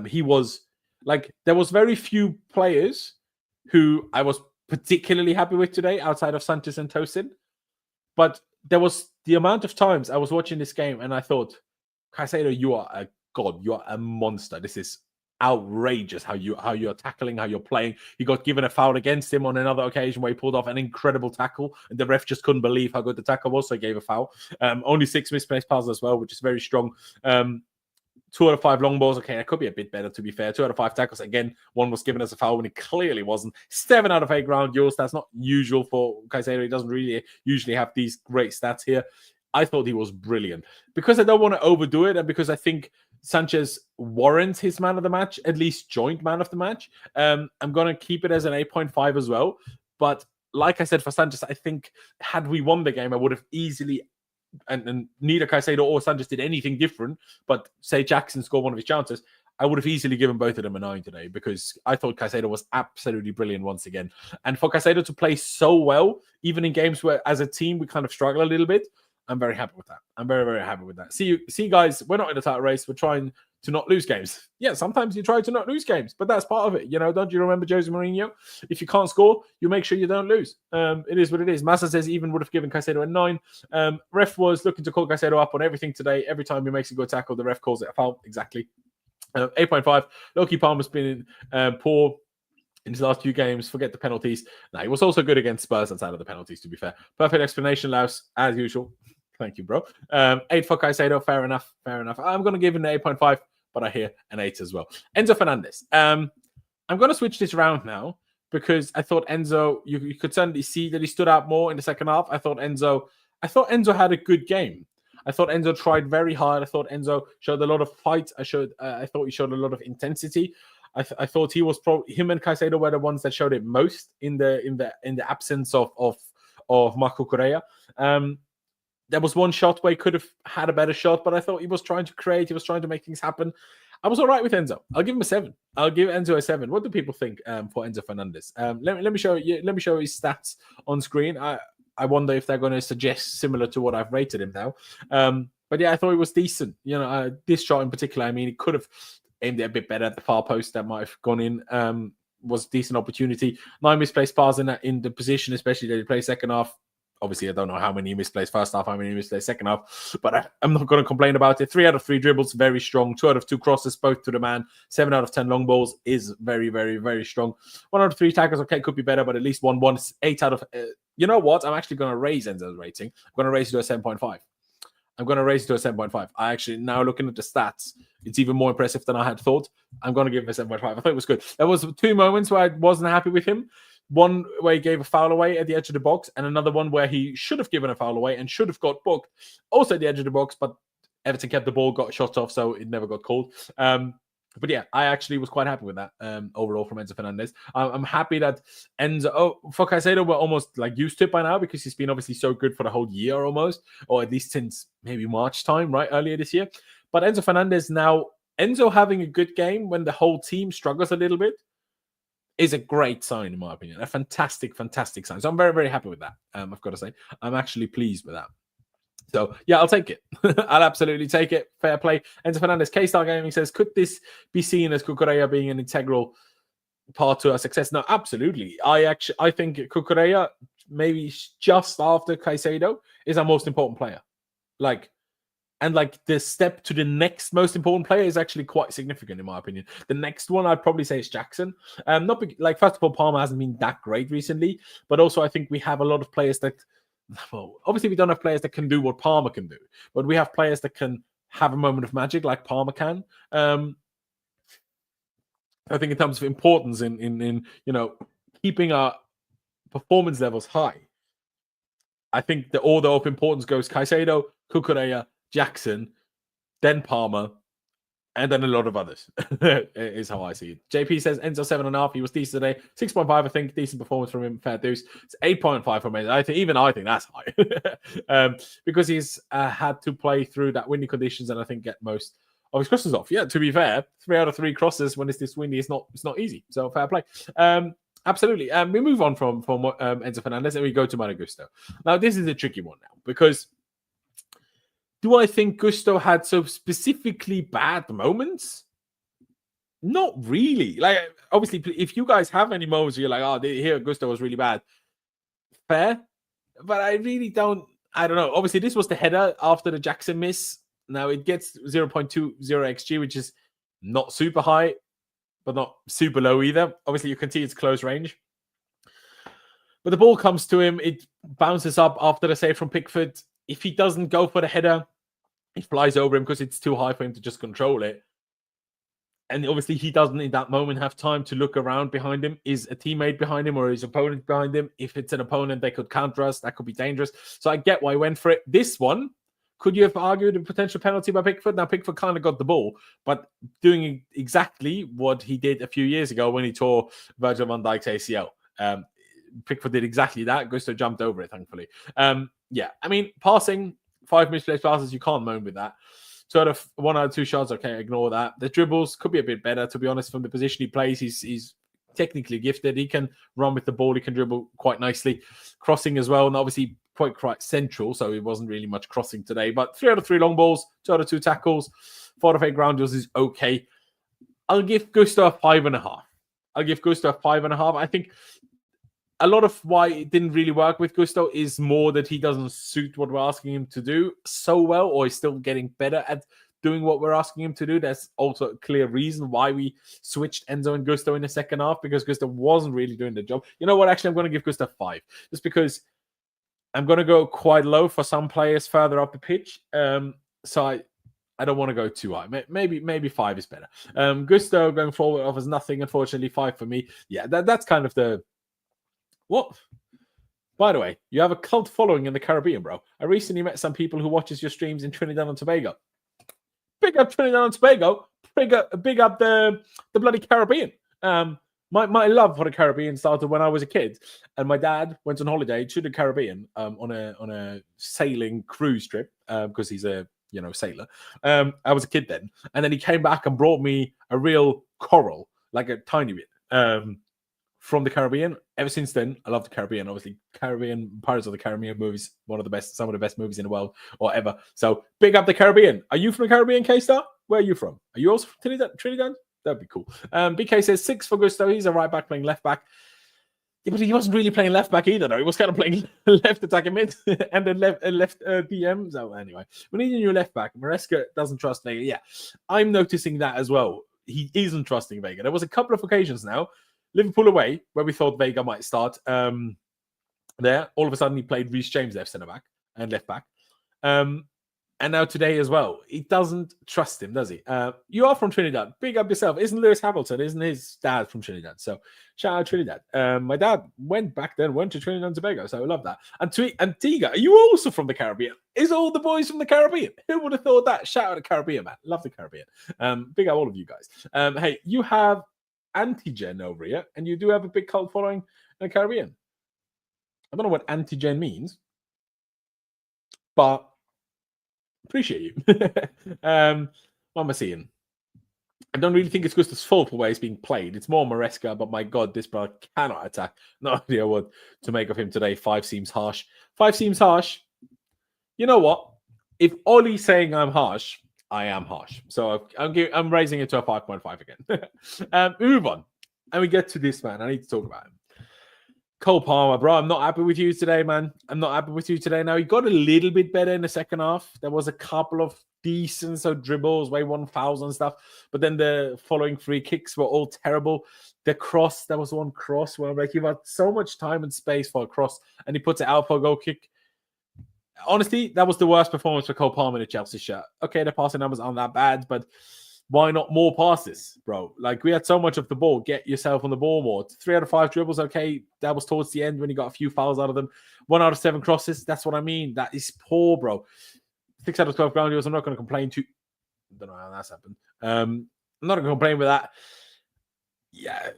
He was there was very few players who I was particularly happy with today outside of Sanchez and Tosin. But there was the amount of times I was watching this game and I thought, Caicedo, you are a god. You are a monster. This is outrageous how you're tackling, how you're playing. He got given a foul against him on another occasion where he pulled off an incredible tackle, and the ref just couldn't believe how good the tackle was, so he gave a foul. Only 6 misplaced passes as well, which is very strong. 2 out of 5 long balls. Okay, that could be a bit better, to be fair. 2 out of 5 tackles. Again, one was given as a foul when it clearly wasn't. 7 out of 8 ground duels. That's not usual for Caicedo. He doesn't really usually have these great stats here. I thought he was brilliant. Because I don't want to overdo it, and because I think Sanchez warrants his man of the match, at least joint man of the match, I'm going to keep it as an 8.5 as well. But like I said, for Sanchez, I think had we won the game, I would have easily, and neither Caicedo or Sanchez did anything different, but say Jackson scored one of his chances, I would have easily given both of them a 9 today, because I thought Caicedo was absolutely brilliant once again. And for Caicedo to play so well, even in games where as a team we kind of struggle a little bit, I'm very happy with that. I'm very, very happy with that. See, guys, we're not in a title race. We're trying to not lose games. Yeah, sometimes you try to not lose games, but that's part of it. Don't you remember Jose Mourinho? If you can't score, you make sure you don't lose. It is what it is. Massa says even would have given Caicedo a 9. Ref was looking to call Caicedo up on everything today. Every time he makes a good tackle, the ref calls it a foul. Exactly. 8.5. Loki Palmer's been poor in his last few games. Forget the penalties. No, he was also good against Spurs outside of the penalties, to be fair. Perfect explanation, Laus, as usual. Thank you, bro. 8 for Caicedo. Fair enough. I'm going to give him an 8.5, but I hear an 8 as well. Enzo Fernandez. I'm going to switch this around now, because I thought Enzo, you could certainly see that he stood out more in the second half. I thought Enzo had a good game. I thought Enzo tried very hard. I thought Enzo showed a lot of fight. I thought he showed a lot of intensity. I thought him and Caicedo were the ones that showed it most in the absence of Marco Correa. There was one shot where he could have had a better shot, but I thought he was trying to create. He was trying to make things happen. I was all right with Enzo. I'll give him a 7. I'll give Enzo a 7. What do people think for Enzo Fernandez? Let me show you. Let me show his stats on screen. I wonder if they're going to suggest similar to what I've rated him now. But yeah, I thought he was decent. This shot in particular, I mean, he could have aimed it a bit better at the far post. That might have gone in. Was a decent opportunity. 9 misplaced passes in the position, especially that he played second half. Obviously, I don't know how many he misplaced first half, how many he misplaced second half, but I'm not going to complain about it. 3 out of 3 dribbles, very strong. 2 out of 2 crosses, both to the man. 7 out of 10 long balls is very, very, very strong. 1 out of 3 tackles, okay, could be better, but at least 1. 8 out of... you know what? I'm actually going to raise Enzo's rating. I'm going to raise it to a 7.5. I actually, now looking at the stats, it's even more impressive than I had thought. I'm going to give him a 7.5. I thought it was good. There was 2 moments where I wasn't happy with him. One where he gave a foul away at the edge of the box, and another one where he should have given a foul away and should have got booked also at the edge of the box, but Everton kept the ball, got shot off, so it never got called. But yeah, I actually was quite happy with that overall from Enzo Fernandez. I'm happy that Enzo, for Caicedo, we're almost used to it by now, because he's been obviously so good for the whole year almost, or at least since maybe March time, right, earlier this year. But Enzo Fernandez now, Enzo having a good game when the whole team struggles a little bit, is a great sign, in my opinion. A fantastic, fantastic sign. So I'm very, very happy with that. I've got to say, I'm actually pleased with that. So yeah, I'll take it. I'll absolutely take it. Fair play. Enzo Fernandez, K-Star Gaming says, could this be seen as Cucurella being an integral part to our success? No, absolutely. I think Cucurella, maybe just after Caicedo, is our most important player. And the step to the next most important player is actually quite significant, in my opinion. The next one I'd probably say is Jackson. First of all, Palmer hasn't been that great recently, but also I think we have a lot of players that, well, obviously we don't have players that can do what Palmer can do, but we have players that can have a moment of magic like Palmer can. I think in terms of importance in keeping our performance levels high, I think the order of importance goes Caicedo, Cucurella, Jackson, then Palmer, and then a lot of others is how I see it. JP says Enzo 7.5. He was decent today. 6.5, I think. Decent performance from him. Fair dues. It's 8.5 from him. I think that's high. Because he's had to play through that windy conditions and I think get most of his crosses off. Yeah, to be fair, 3 out of 3 crosses when it's this windy, it's not easy. So fair play. Absolutely. We move on from Enzo Fernandez and we go to Malo Gusto. Now, this is a tricky one now because do I think Gusto had so specifically bad moments? Not really. Like, obviously, if you guys have any moments where you're like, oh, here Gusto was really bad, fair. But I really don't. I don't know. Obviously, this was the header after the Jackson miss. Now it gets 0.20 XG, which is not super high, but not super low either. Obviously, you can see it's close range. But the ball comes to him. It bounces up after the save from Pickford. If he doesn't go for the header, it flies over him because it's too high for him to just control it. And obviously, he doesn't in that moment have time to look around behind him. Is a teammate behind him or his opponent behind him? If it's an opponent, they could counter us. That could be dangerous. So I get why he went for it. This one, could you have argued a potential penalty by Pickford? Now, Pickford kind of got the ball, but doing exactly what he did a few years ago when he tore Virgil van Dijk's ACL. Pickford did exactly that. Gusto jumped over it, thankfully. Yeah, I mean, passing, 5 misplaced passes, you can't moan with that. Sort of 1 out of 2 shots, okay, ignore that. The dribbles could be a bit better, to be honest, from the position he plays. He's technically gifted. He can run with the ball. He can dribble quite nicely. Crossing as well, and obviously quite central, so it wasn't really much crossing today. But 3 out of 3 long balls, 2 out of 2 tackles, 4 out of 8 ground deals is okay. I'll give Gusto a 5.5. I think a lot of why it didn't really work with Gusto is more that he doesn't suit what we're asking him to do so well, or he's still getting better at doing what we're asking him to do. There's also a clear reason why we switched Enzo and Gusto in the second half, because Gusto wasn't really doing the job. You know what? Actually, I'm going to give Gusto 5, just because I'm going to go quite low for some players further up the pitch. So I don't want to go too high. Maybe 5 is better. Gusto going forward offers nothing, unfortunately. 5 for me. Yeah, that's kind of the... What? By the way, you have a cult following in the Caribbean, bro. I recently met some people who watches your streams in Trinidad and Tobago. Big up Trinidad and Tobago. Big up the bloody Caribbean. My love for the Caribbean started when I was a kid, and my dad went on holiday to the Caribbean on a sailing cruise trip because he's a sailor. I was a kid then, and then he came back and brought me a real coral, like a tiny bit. From the Caribbean. Ever since then, I love the Caribbean. Obviously, Pirates of the Caribbean movies, some of the best movies in the world or ever. So big up the Caribbean. Are you from the Caribbean, K-Star? Where are you from? Are you also from Trinidad? That'd be cool. BK says 6 for Gusto. He's a right back playing left back. Yeah, but he wasn't really playing left back either, though. He was kind of playing left attacking mid and then left DM. So anyway, we need a new left back. Maresca doesn't trust Vega. Yeah, I'm noticing that as well. He isn't trusting Vega. There was a couple of occasions now, Liverpool away, where we thought Vega might start there. All of a sudden, he played Reece James left centre-back and left back. And now today as well. He doesn't trust him, does he? You are from Trinidad. Big up yourself. Isn't Lewis Hamilton? Isn't his dad from Trinidad? So shout out Trinidad. My dad went to Trinidad and Tobago, so I love that. And Antigua, are you also from the Caribbean? Is all the boys from the Caribbean? Who would have thought that? Shout out to Caribbean, man. Love the Caribbean. Big up all of you guys. Hey, you have antigen over here, and you do have a big cult following in the Caribbean. I don't know what antigen means, but appreciate you. What am I seeing? I don't really think it's Gusto's fault for where he's being played. It's more Maresca, but my God, this brother cannot attack. No idea what to make of him today. 5 seems harsh. 5 seems harsh. You know what? If Ollie's saying I'm harsh, I am harsh. So I'm raising it to a 5.5 again. We move on. And we get to this, man. I need to talk about him. Cole Palmer, bro, I'm not happy with you today, man. I'm not happy with you today. Now, he got a little bit better in the second half. There was a couple of decent dribbles, way 1,000 and stuff. But then the following 3 kicks were all terrible. The cross, there was one cross where like, he had so much time and space for a cross, and he puts it out for a goal kick. Honestly, that was the worst performance for Cole Palmer in a Chelsea shirt. Okay, the passing numbers aren't that bad, but why not more passes, bro? Like, we had so much of the ball. Get yourself on the ball more. 3 out of 5 dribbles, okay. That was towards the end when he got a few fouls out of them. 1 out of 7 crosses. That's what I mean. That is poor, bro. 6 out of 12 ground deals. I'm not going to complain don't know how that's happened. I'm not going to complain with that. Yeah.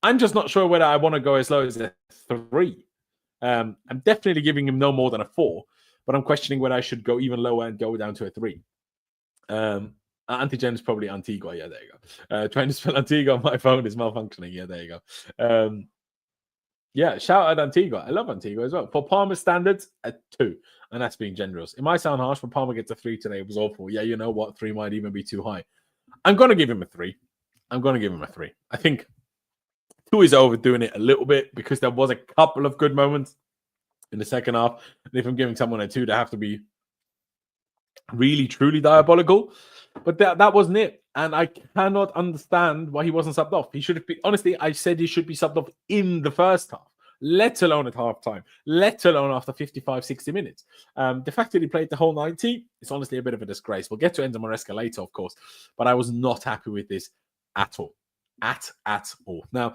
I'm just not sure whether I want to go as low as a 3. I'm definitely giving him no more than a 4, but I'm questioning whether I should go even lower and go down to a 3. Antigen is probably Antigua. Yeah, there you go. Trying to spell Antigua on my phone is malfunctioning. Yeah, there you go. Yeah, shout out Antigua. I love Antigua as well. For Palmer standards, a 2. And that's being generous. It might sound harsh, but Palmer gets a 3 today. It was awful. Yeah, you know what? 3 might even be too high. I'm going to give him a 3. I think 2 is overdoing it a little bit because there was a couple of good moments in the second half. And if I'm giving someone a 2, they have to be really, truly diabolical. But that wasn't it. And I cannot understand why he wasn't subbed off. He should have been, honestly, I said he should be subbed off in the first half, let alone at halftime, let alone after 55, 60 minutes. The fact that he played the whole 90 is honestly a bit of a disgrace. We'll get to Enzo Maresca later, of course, but I was not happy with this at all. At all. Now,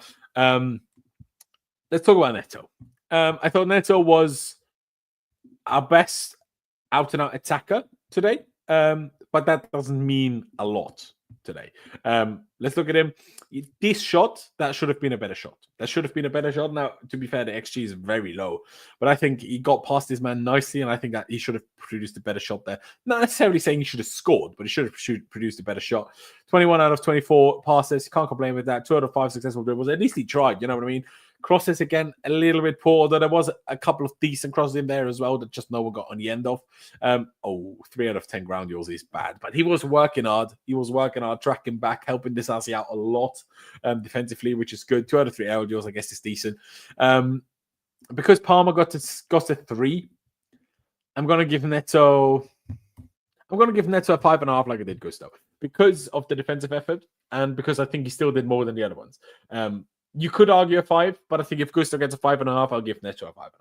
let's talk about Neto. I thought Neto was our best out-and-out attacker today, but that doesn't mean a lot today. Let's look at him. This shot, that should have been a better shot. Now, to be fair, the XG is very low, but I think he got past his man nicely, and I think that he should have produced a better shot there. Not necessarily saying he should have scored, but he should have produced a better shot. 21 out of 24 passes. Can't complain with that. 2 out of 5 successful dribbles. At least he tried, you know what I mean? Crosses again, a little bit poor, although there was a couple of decent crosses in there as well that just no one got on the end of. 3 out of 10 ground duels is bad, but he was working hard. Tracking back, helping Disasi out a lot defensively, which is good. 2 out of 3 air duels, I guess, is decent. Because Palmer got to 3, I'm going to give Neto a 5.5 like I did Gusto because of the defensive effort and because I think he still did more than the other ones. You could argue a 5, but I think if Gusto gets a 5.5, I'll give Neto a 5.5.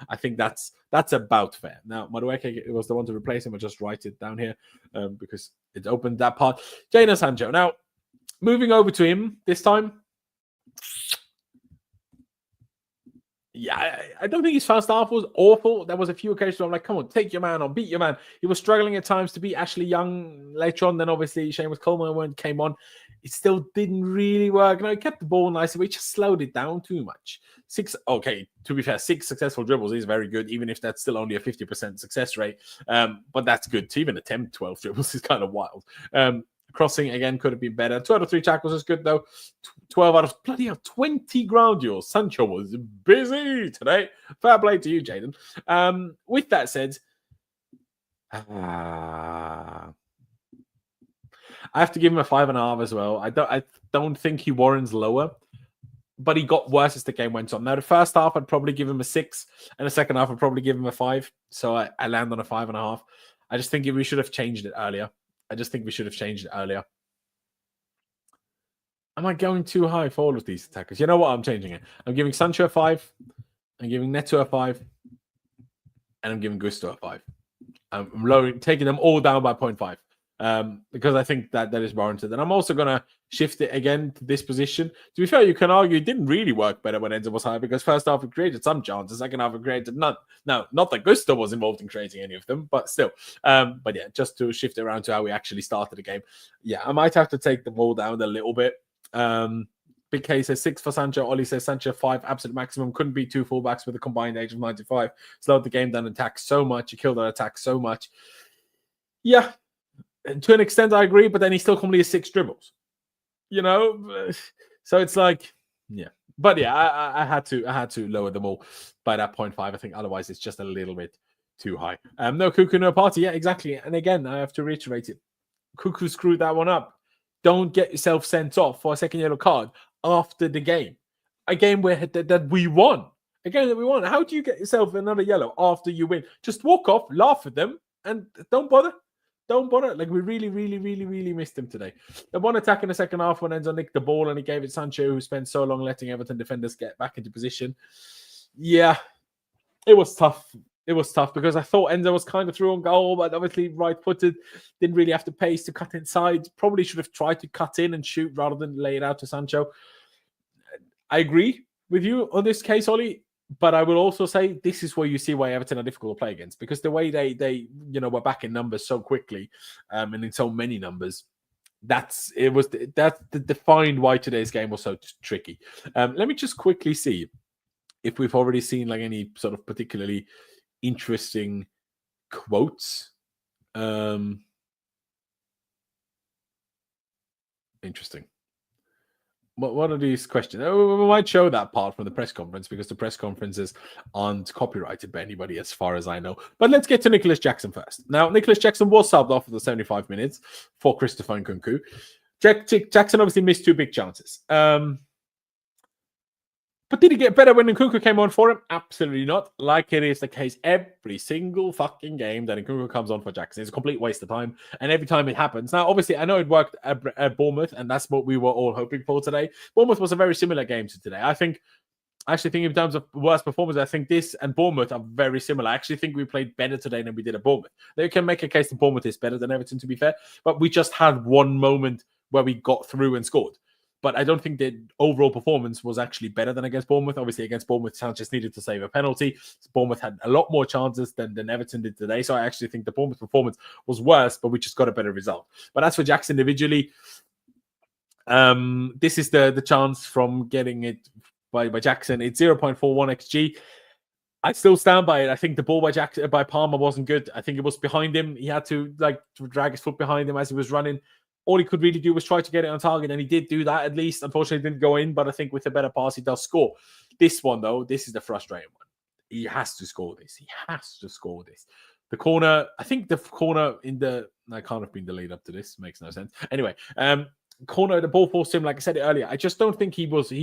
I think that's about fair. Now, Madueke was the one to replace him. I'll just write it down here because it opened that part. Jadon Sancho. Now, moving over to him this time. Yeah, I don't think his first half was awful. There was a few occasions where I'm like, come on, take your man on, beat your man. He was struggling at times to beat Ashley Young later on. Then obviously Seamus Coleman when it came on. It still didn't really work. No, he kept the ball nicely, but he just slowed it down too much. To be fair, 6 successful dribbles is very good, even if that's still only a 50% success rate. But that's good. To even attempt 12 dribbles is kind of wild. Crossing, again, could have been better. 2 out of 3 tackles is good, though. 12 out of 20 ground duels. Sancho was busy today. Fair play to you, Jadon. With that said, I have to give him a 5.5 as well. I don't think he warrants lower, but he got worse as the game went on. Now, the first half, I'd probably give him a 6, and the second half, I'd probably give him a 5. So I land on a 5.5. I just think we should have changed it earlier. Am I going too high for all of these attackers? You know what? I'm changing it. I'm giving Sancho a 5. I'm giving Neto a 5. And I'm giving Gusto a 5. I'm taking them all down by 0.5. Because I think that is warranted. And I'm also going to shift it again to this position. To be fair, you can argue it didn't really work better when Enzo was high because first half we created some chances, second half we created none. Now, not that Gusto was involved in creating any of them, but still. But yeah, just to shift it around to how we actually started the game. Yeah, I might have to take the ball down a little bit. Big K says 6 for Sancho. Ollie says Sancho 5, absolute maximum. Couldn't beat 2 fullbacks with a combined age of 95. Slowed the game down and attack so much. He killed that attack so much. Yeah. To an extent, I agree, but then he still completed 6 dribbles. You know? So it's like, yeah. But yeah, I had to lower them all by that 0.5. I think otherwise it's just a little bit too high. No Cuckoo, no party. Yeah, exactly. And again, I have to reiterate it. Cuckoo screwed that one up. Don't get yourself sent off for a second yellow card after the game. A game that we won. A game that we won. How do you get yourself another yellow after you win? Just walk off, laugh at them, and don't bother. Don't bother. Like, we really, really, really, really missed him today. The one attack in the second half when Enzo nicked the ball and he gave it Sancho, who spent so long letting Everton defenders get back into position. Yeah, it was tough. It was tough because I thought Enzo was kind of through on goal, but obviously right-footed, didn't really have the pace to cut inside. Probably should have tried to cut in and shoot rather than lay it out to Sancho. I agree with you on this case, Ollie. But I will also say this is where you see why Everton are difficult to play against, because the way they were back in numbers so quickly, and in so many numbers, that's the defined why today's game was so tricky. Let me just quickly see if we've already seen like any sort of particularly interesting quotes. Interesting. What are these questions? Oh, we might show that part from the press conference because the press conferences aren't copyrighted by anybody as far as I know. But let's get to Nicolas Jackson first. Now, Nicolas Jackson was subbed off for the 75 minutes for Christopher Nkunku. Jackson obviously missed 2 big chances. But did he get better when Nkunku came on for him? Absolutely not. Like it is the case every single fucking game that Nkunku comes on for Jackson. It's a complete waste of time. And every time it happens. Now, obviously, I know it worked at Bournemouth, and that's what we were all hoping for today. Bournemouth was a very similar game to today. I actually think in terms of worst performance, I think this and Bournemouth are very similar. I actually think we played better today than we did at Bournemouth. They can make a case that Bournemouth is better than Everton, to be fair. But we just had one moment where we got through and scored. But I don't think the overall performance was actually better than against Bournemouth. Obviously, against Bournemouth, Sanchez needed to save a penalty. Bournemouth had a lot more chances than Everton did today. So I actually think the Bournemouth performance was worse, but we just got a better result. But as for Jackson individually, this is the chance from getting it by Jackson. It's 0.41 XG. I still stand by it. I think the ball by Palmer wasn't good. I think it was behind him. He had to drag his foot behind him as he was running. All he could really do was try to get it on target, and he did do that at least. Unfortunately, it didn't go in, but I think with a better pass, he does score. This one, though, this is the frustrating one. He has to score this. He has to score this. The corner, I think the corner I can't have been delayed up to this. Makes no sense. Anyway, corner, the ball forced him, like I said earlier. I just don't think he was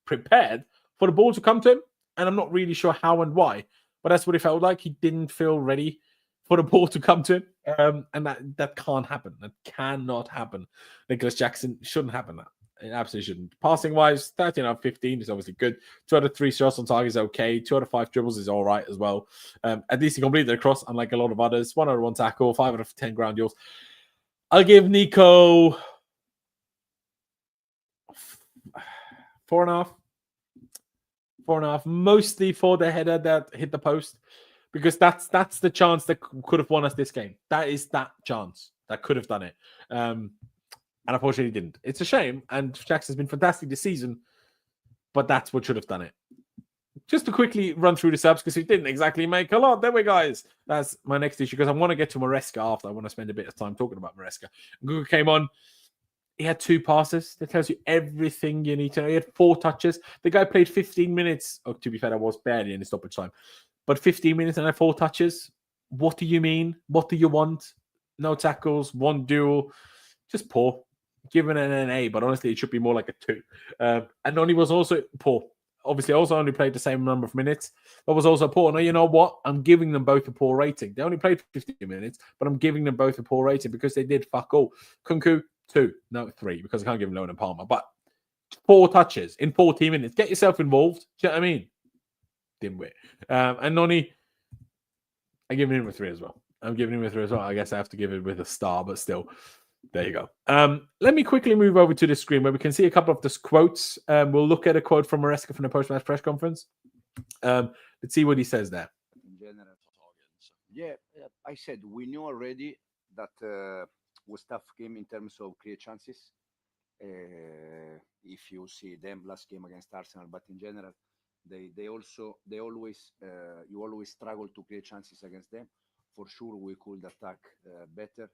prepared for the ball to come to him, and I'm not really sure how and why, but that's what it felt like. He didn't feel ready for the ball to come to him. And that can't happen. That cannot happen. Nicolas Jackson shouldn't happen that. It absolutely shouldn't. Passing wise, 13 out of 15 is obviously good. 2 out of 3 shots on target is okay. 2 out of 5 dribbles is all right as well. At least he completed the cross, unlike a lot of others. 1 out of 1 tackle, 5 out of 10 ground duels. I'll give Nico 4.5. 4.5, mostly for the header that hit the post. Because that's the chance that could have won us this game. That is that chance that could have done it. And unfortunately didn't. It's a shame. And Jackson's been fantastic this season. But that's what should have done it. Just to quickly run through the subs, because he didn't exactly make a lot. There we go, guys. That's my next issue, because I want to get to Maresca after. I want to spend a bit of time talking about Maresca. Google came on. He had 2 passes. That tells you everything you need to know. He had 4 touches. The guy played 15 minutes. Oh, to be fair, I was barely in the stoppage time. But 15 minutes and had 4 touches. What do you mean? What do you want? No tackles, 1 duel. Just poor. Given an A, but honestly, it should be more like a 2. And only was also poor. Obviously, also only played the same number of minutes, but was also poor. Now, you know what? I'm giving them both a poor rating. They only played 50 minutes, but I'm giving them both a poor rating because they did fuck all. Nkunku, 2. No, 3, because I can't give him Laurenz and Palmer. But 4 touches in 14 minutes. Get yourself involved. Do you know what I mean? Didn't we? And Noni, I'm giving him a 3 as well. I guess I have to give it with a star, but still, there you go. Let me quickly move over to the screen where we can see a couple of the quotes. We'll look at a quote from Maresca from the post-match press conference. Let's see what he says there. In general, yeah, I said we knew already that was tough game in terms of clear chances. If you see them last game against Arsenal, but in general, you always struggle to create chances against them. For sure, we could attack better,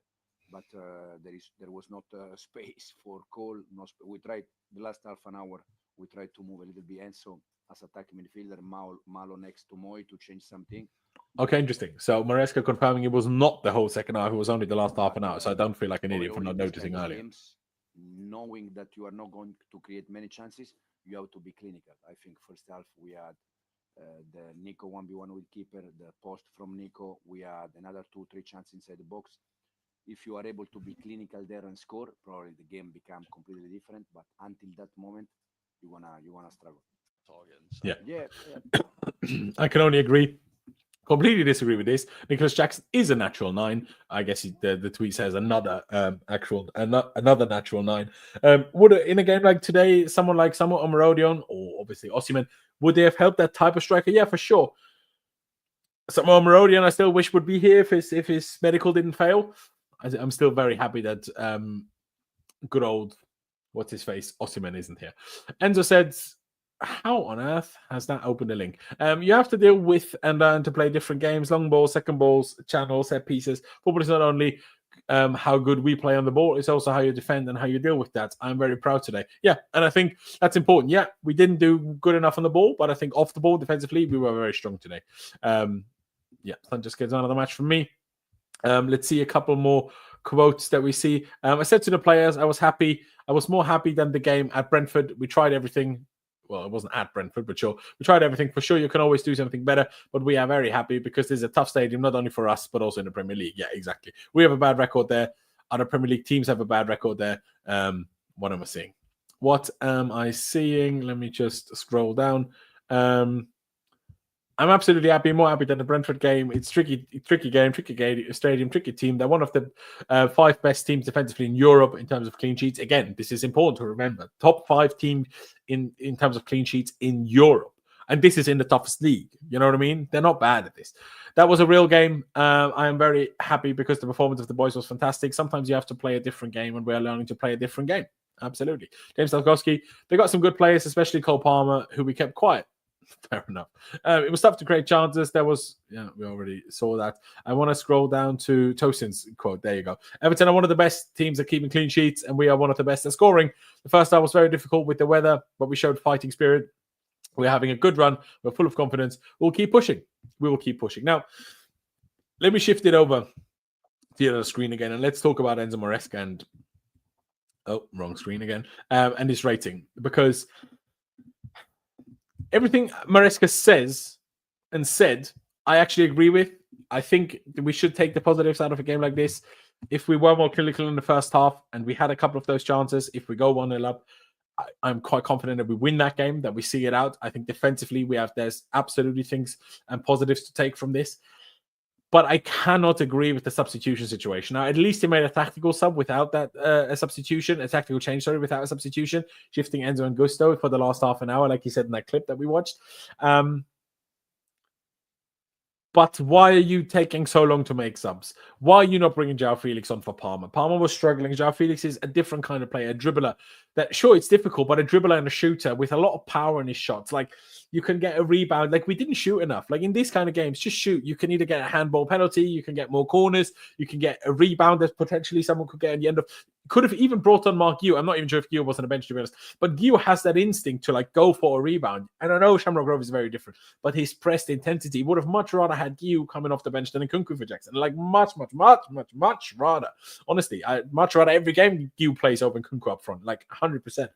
but there was not space for Cole. We tried the last half an hour. We tried to move a little bit Enzo as attacking midfielder, Malo next to Moy to change something. Okay, interesting. So Maresca confirming it was not the whole second half; it was only the last half an hour. So I don't feel like an idiot for not noticing earlier. Knowing that you are not going to create many chances, you have to be clinical. I think first half we had the Nico 1v1 with keeper, the post from Nico. We had another 2-3 chances inside the box. If you are able to be clinical there and score, probably the game becomes completely different. But until that moment, you wanna struggle. Yeah. I can only agree. Completely disagree with this. Nicolas Jackson is a natural 9. I guess the tweet says another natural 9. Would in a game like today, someone like Samuel Omarodion or obviously Osimhen Would they have helped that type of striker? Yeah, for sure. Samuel Marodian, I still wish would be here if his medical didn't fail. I'm still very happy that good old what's his face Osimhen isn't here. Enzo said, "How on earth has that opened a link?" You have to deal with and learn to play different games: long balls, second balls, channels, set pieces. Football is not only how good we play on the ball, it's also how you defend and how you deal with that. I'm very proud today. Yeah, and I think that's important. Yeah, we didn't do good enough on the ball, but I think off the ball defensively, we were very strong today. Yeah, Sanchez gets another match from me. Let's see a couple more quotes that we see. I said to the players, I was happy. I was more happy than the game at Brentford. We tried everything. Well, it wasn't at Brentford, but sure. We tried everything. For sure, you can always do something better, but we are very happy because this is a tough stadium, not only for us, but also in the Premier League. Yeah, exactly. We have a bad record there. Other Premier League teams have a bad record there. What am I seeing? What am I seeing? Let me just scroll down. I'm absolutely happy, more happy than the Brentford game. It's tricky game, tricky stadium, tricky team. They're one of the 5 best teams defensively in Europe in terms of clean sheets. Again, this is important to remember. Top 5 team in terms of clean sheets in Europe. And this is in the toughest league. You know what I mean? They're not bad at this. That was a real game. I am very happy because the performance of the boys was fantastic. Sometimes you have to play a different game, and we're learning to play a different game. Absolutely. James Tarkowski, they got some good players, especially Cole Palmer, who we kept quiet. Fair enough. It was tough to create chances. There was, yeah, we already saw that. I want to scroll down to Tosin's quote. There you go. Everton are one of the best teams at keeping clean sheets, and we are one of the best at scoring. The first half was very difficult with the weather, but we showed fighting spirit. We're having a good run. We're full of confidence. We'll keep pushing. We will keep pushing. Now, let me shift it over to the other screen again, and let's talk about Enzo Maresca and wrong screen again, and his rating, because everything Maresca says and said, I actually agree with. I think we should take the positives out of a game like this. If we were more clinical in the first half and we had a couple of those chances, if we go 1-0 up, I'm quite confident that we win that game, that we see it out. I think defensively there's absolutely things and positives to take from this. But I cannot agree with the substitution situation. Now, at least he made a tactical sub without that a substitution, a tactical change, sorry, without a substitution, shifting Enzo and Gusto for the last half an hour, like he said in that clip that we watched. But why are you taking so long to make subs? Why are you not bringing João Felix on for Palmer? Palmer was struggling. João Felix is a different kind of player, a dribbler. That sure, it's difficult, but a dribbler and a shooter with a lot of power in his shots. Like, you can get a rebound. Like, we didn't shoot enough. Like, in these kind of games, just shoot. You can either get a handball penalty, you can get more corners, you can get a rebound that potentially someone could get in the end of. Could have even brought on Mark Yu. I'm not even sure if Yu was on the bench, to be honest. But Yu has that instinct to, like, go for a rebound. And I know Shamrock Rovers is very different, but his pressed intensity would have much rather had Yu coming off the bench than Nkunku for Jackson. Like, much rather. Honestly, I'd much rather every game Yu plays over Nkunku up front. Like, 100%.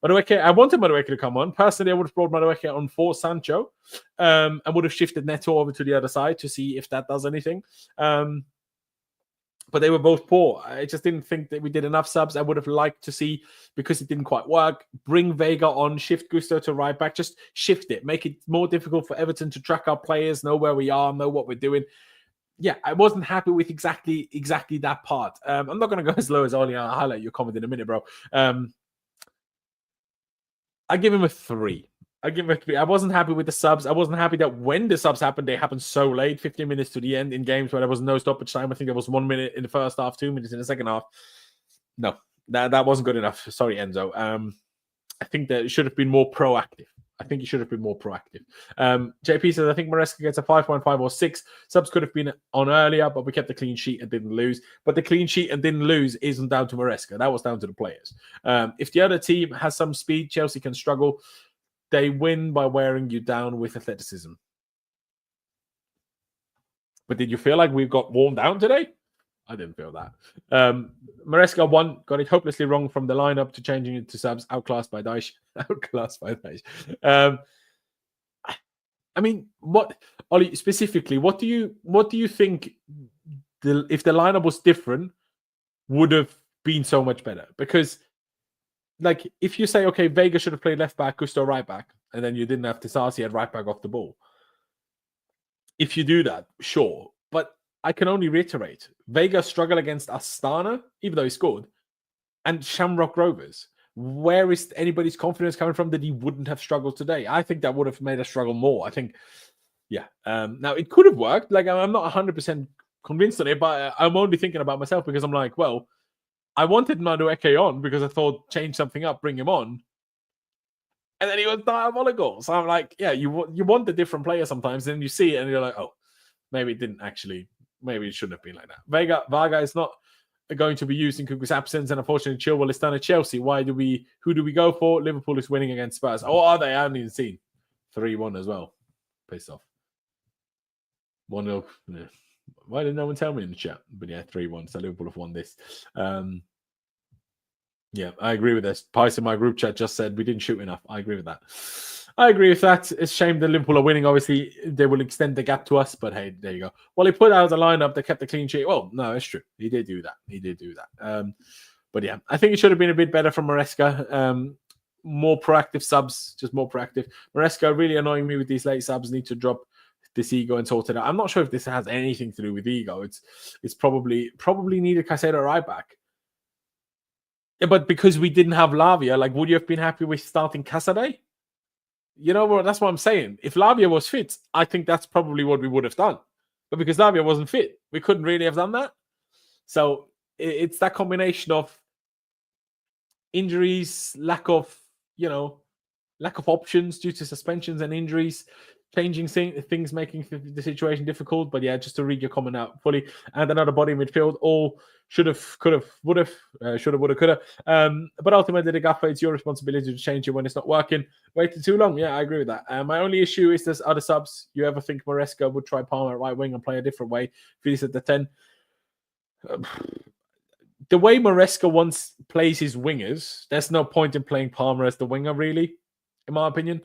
Madueke, I wanted Madueke to come on. Personally, I would have brought Madueke on for Sancho and would have shifted Neto over to the other side to see if that does anything. But they were both poor. I just didn't think that we did enough subs. I would have liked to see, because it didn't quite work, bring Vega on, shift Gusto to right back, just shift it. Make it more difficult for Everton to track our players, know where we are, know what we're doing. Yeah, I wasn't happy with exactly that part. I'm not going to go as low as Oli. I'll highlight your comment in a minute, bro. I give him a 3. I give him a 3. I wasn't happy with the subs. I wasn't happy that when the subs happened, they happened so late, 15 minutes to the end in games where there was no stoppage time. I think there was 1 minute in the first half, 2 minutes in the second half. No, that wasn't good enough. Sorry, Enzo. I think that it should have been more proactive. JP says, I think Maresca gets a 5.5 or 6. Subs could have been on earlier, but we kept the clean sheet and didn't lose. But the clean sheet and didn't lose isn't down to Maresca. That was down to the players. If the other team has some speed, Chelsea can struggle. They win by wearing you down with athleticism. But did you feel like we got worn down today? I didn't feel that. Maresca got it hopelessly wrong from the lineup to changing it to subs. Outclassed by Dyche. I mean, Ollie, specifically, what do you think if the lineup was different would have been so much better? Because, like, if you say, okay, Vega should have played left back, Gusto right back, and then you didn't have Tisasi at right back off the ball. If you do that, sure. But I can only reiterate, Vega struggled against Astana, even though he scored, and Shamrock Rovers. where is anybody's confidence coming from that he wouldn't have struggled today? I think that would have made us struggle more. I think, yeah. Now, it could have worked. Like, I'm not 100% convinced on it, but I'm only thinking about myself because I'm like, well, I wanted Madueke on because I thought change something up, bring him on. And then he was diabolical. So I'm like, yeah, you want the different player sometimes, and you see it and you're like, oh, maybe it didn't actually, maybe it shouldn't have been like that. Varga is not going to be used in Kuku's absence, and unfortunately Chilwell is done at Chelsea. Who do we go for? Liverpool is winning against Spurs. Oh, are they? I haven't even seen. 3-1 as well. Pissed off. 1-0. Yeah. Why did no one tell me in the chat? But yeah, 3-1. So Liverpool have won this. Yeah, I agree with this. Pice in my group chat just said we didn't shoot enough. I agree with that. It's a shame that Liverpool are winning. Obviously, they will extend the gap to us, but hey, there you go. Well, he put out the lineup. They kept the clean sheet. Well, no, it's true. He did do that. But yeah, I think it should have been a bit better from Maresca. More proactive subs, just more proactive. Maresca really annoying me with these late subs. Need to drop this ego and sort it out. I'm not sure if this has anything to do with ego. It's probably needed Caicedo right back. Yeah, but because we didn't have Lavia, like, would you have been happy with starting Casadei? You know what? That's what I'm saying. If Lavia was fit, I think that's probably what we would have done. But because Lavia wasn't fit, we couldn't really have done that. So it's that combination of injuries, lack of options due to suspensions and injuries, changing things, making the situation difficult. But yeah, just to read your comment out fully. And another body in midfield, all should have, could have, would have, should have, would have, could have. But ultimately, the gaffer, it's your responsibility to change it when it's not working. Waited too long. Yeah, I agree with that. My only issue is there's other subs. You ever think Maresca would try Palmer at right wing and play a different way? Felix at the 10. The way Maresca once plays his wingers, there's no point in playing Palmer as the winger, really, in my opinion,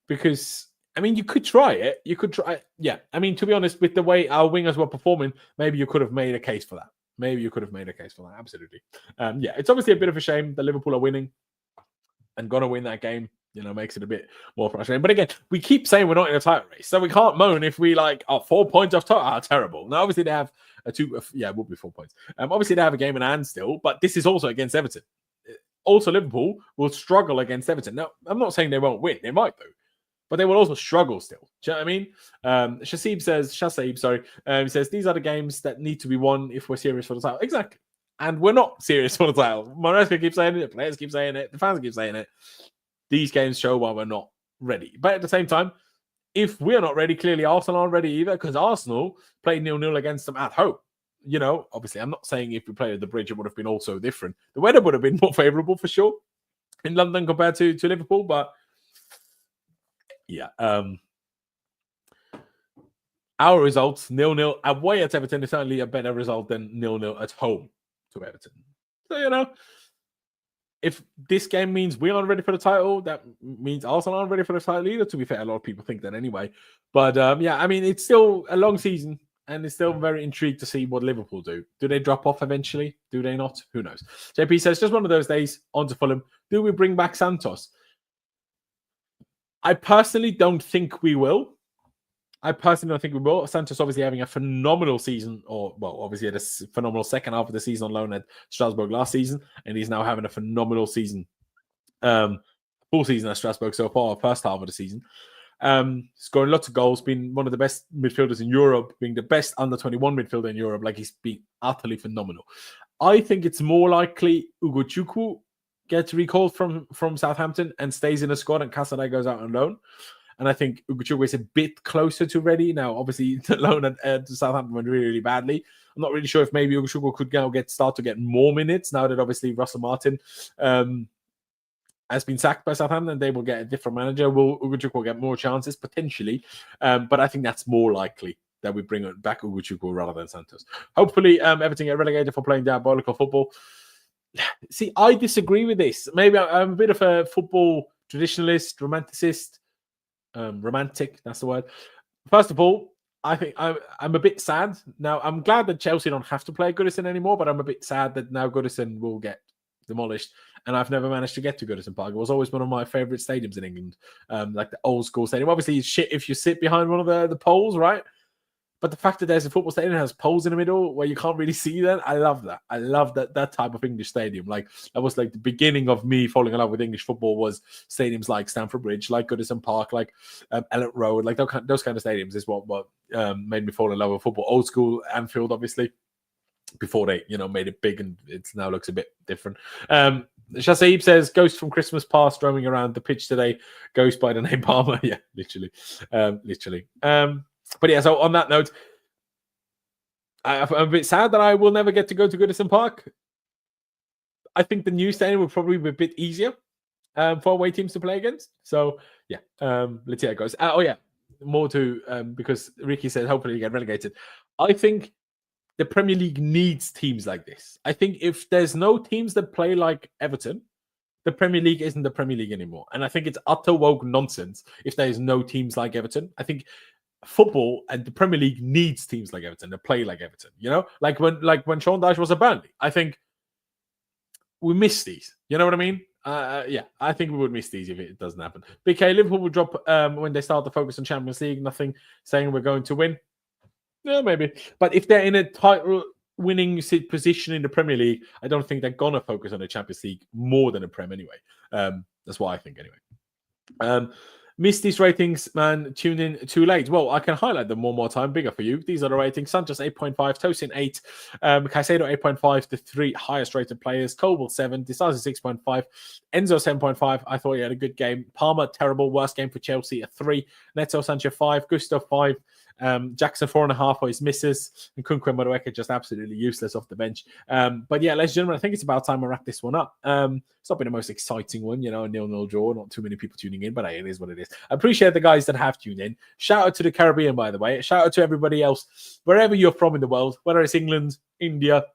because you could try it. You could try. Yeah. To be honest, with the way our wingers were performing, maybe you could have made a case for that. Absolutely. Yeah, it's obviously a bit of a shame that Liverpool are winning and going to win that game. Makes it a bit more frustrating. But again, we keep saying we're not in a title race, so we can't moan if we 4 points off title. Terrible. Now, obviously, they have it would be 4 points. Obviously, they have a game in hand still, but this is also against Everton. Also, Liverpool will struggle against Everton. Now, I'm not saying they won't win. They might, though. But they will also struggle still. Do you know what I mean? Shasib says, these are the games that need to be won if we're serious for the title. Exactly. And we're not serious for the title. Maresca keeps saying it. The players keep saying it. The fans keep saying it. These games show why we're not ready. But at the same time, if we're not ready, clearly Arsenal aren't ready either, because Arsenal played 0-0 against them at home. Obviously, I'm not saying if we played at the Bridge, it would have been also different. The weather would have been more favourable for sure in London compared to Liverpool, but yeah. Our results, 0-0 away at Everton, is certainly a better result than 0-0 at home to Everton. So, if this game means we aren't ready for the title, that means Arsenal aren't ready for the title either. To be fair, a lot of people think that anyway. But yeah, it's still a long season, and it's still very intrigued to see what Liverpool do. Do they drop off eventually? Do they not? Who knows? JP says, just one of those days, on to Fulham. Do we bring back Santos? I personally don't think we will. Santos obviously having a phenomenal season, obviously had a phenomenal second half of the season on loan at Strasbourg last season, and he's now having a phenomenal season, full season at Strasbourg so far, first half of the season. Scoring lots of goals, being one of the best midfielders in Europe, being the best under-21 midfielder in Europe. He's been utterly phenomenal. I think it's more likely Ugochukwu gets recalled from Southampton and stays in the squad, and Casadei goes out on loan. And I think Ugochukwu is a bit closer to ready. Now, obviously, the loan at Southampton went really, really badly. I'm not really sure if maybe Ugochukwu could now start to get more minutes now that obviously Russell Martin has been sacked by Southampton, and they will get a different manager. Ugochukwu get more chances, potentially. But I think that's more likely that we bring back Ugochukwu rather than Santos. Hopefully, Everton get relegated for playing diabolical football. See, I disagree with this. Maybe I'm a bit of a football traditionalist, romanticist. Romantic, that's the word. First of all, I think I'm a bit sad. Now, I'm glad that Chelsea don't have to play Goodison anymore, but I'm a bit sad that now Goodison will get demolished. And I've never managed to get to Goodison Park. It was always one of my favourite stadiums in England, like the old school stadium. Obviously, it's shit if you sit behind one of the poles, right? But the fact that there's a football stadium that has poles in the middle where you can't really see that, I love that. I love that type of English stadium. Like that was like the beginning of me falling in love with English football. Was stadiums like Stamford Bridge, like Goodison Park, like Elland Road, like those kind of stadiums is what made me fall in love with football. Old school Anfield, obviously, before they made it big, and it now looks a bit different. Shasib says, "Ghost from Christmas past roaming around the pitch today. Ghost by the name Palmer." Yeah, literally. But yeah, so on that note, I'm a bit sad that I will never get to go to Goodison Park. I think the new stadium will probably be a bit easier for away teams to play against. So yeah, let's see how it goes. Oh yeah, more to because Ricky said hopefully you get relegated. I think the Premier League needs teams like this. I think if there's no teams that play like Everton, the Premier League isn't the Premier League anymore. And I think it's utter woke nonsense if there's no teams like Everton. I think football and the Premier League needs teams like Everton to play like Everton. Like when Sean Dyche was at Burnley. I think we miss these. You know what I mean? Yeah, I think we would miss these if it doesn't happen. BK, Liverpool will drop when they start to focus on Champions League. Nothing saying we're going to win. Yeah, maybe. But if they're in a title winning position in the Premier League, I don't think they're going to focus on the Champions League more than a Prem anyway. That's what I think anyway. Missed these ratings, man. Tune in too late. Well, I can highlight them one more time, bigger for you. These are the ratings. Sanchez 8.5, Tosin 8, Caicedo 8.5, the 3 highest rated players. Cobalt 7, Disasi 6.5, Enzo 7.5. I thought he had a good game. Palmer, terrible, worst game for Chelsea, a 3. Neto Sanchez 5, Gustav 5. Jackson 4.5 for his misses, and Kunku and Madueke just absolutely useless off the bench. But yeah, ladies and gentlemen, I think it's about time I wrap this one up. It's not been the most exciting one, a 0-0 draw, not too many people tuning in, but hey, it is what it is. I appreciate the guys that have tuned in. Shout out to the Caribbean, by the way. Shout out to everybody else, wherever you're from in the world, whether it's England, India,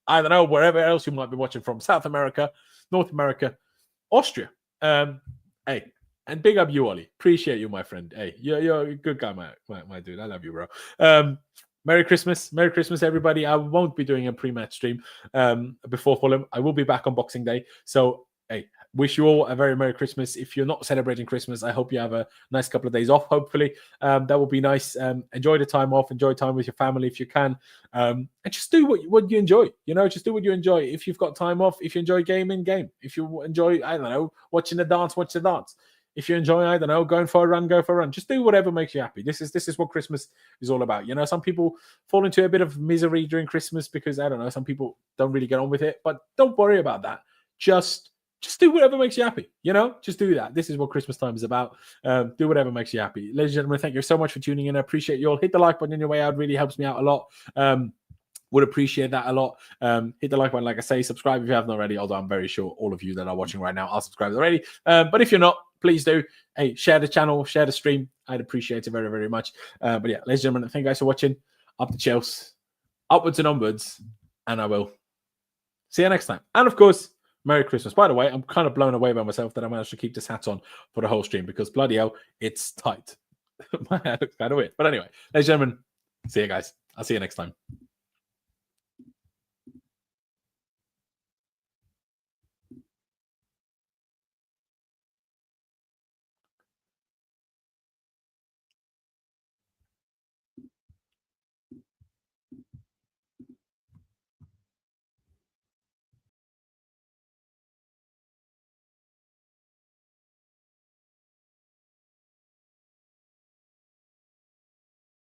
I don't know, wherever else you might be watching from, South America, North America, Austria. Hey. And big up you, Ollie. Appreciate you, my friend. Hey, you're a good guy, my dude. I love you, bro. Merry Christmas. Merry Christmas, everybody. I won't be doing a pre-match stream before Fulham. I will be back on Boxing Day. So, hey, wish you all a very Merry Christmas. If you're not celebrating Christmas, I hope you have a nice couple of days off, hopefully. That will be nice. Enjoy the time off. Enjoy time with your family if you can. And just do what you enjoy. Just do what you enjoy. If you've got time off, if you enjoy gaming, game. If you enjoy, I don't know, watching the dance, watch the dance. If you enjoy, I don't know, going for a run, go for a run. Just do whatever makes you happy. This is what Christmas is all about. Some people fall into a bit of misery during Christmas because, I don't know, some people don't really get on with it. But don't worry about that. Just do whatever makes you happy. Just do that. This is what Christmas time is about. Do whatever makes you happy. Ladies and gentlemen, thank you so much for tuning in. I appreciate you all. Hit the like button on your way out. It really helps me out a lot. Would appreciate that a lot. Hit the like button, like I say. Subscribe if you haven't already, although I'm very sure all of you that are watching right now are subscribed already. But if you're not, please do. Hey, share the channel, share the stream. I'd appreciate it very, very much. But yeah, ladies and gentlemen, thank you guys for watching. Up to Chelsea, upwards and onwards, and I will see you next time. And of course, Merry Christmas. By the way, I'm kind of blown away by myself that I managed to keep this hat on for the whole stream because bloody hell, it's tight. My hat looks kind of weird. But anyway, ladies and gentlemen, see you guys. I'll see you next time.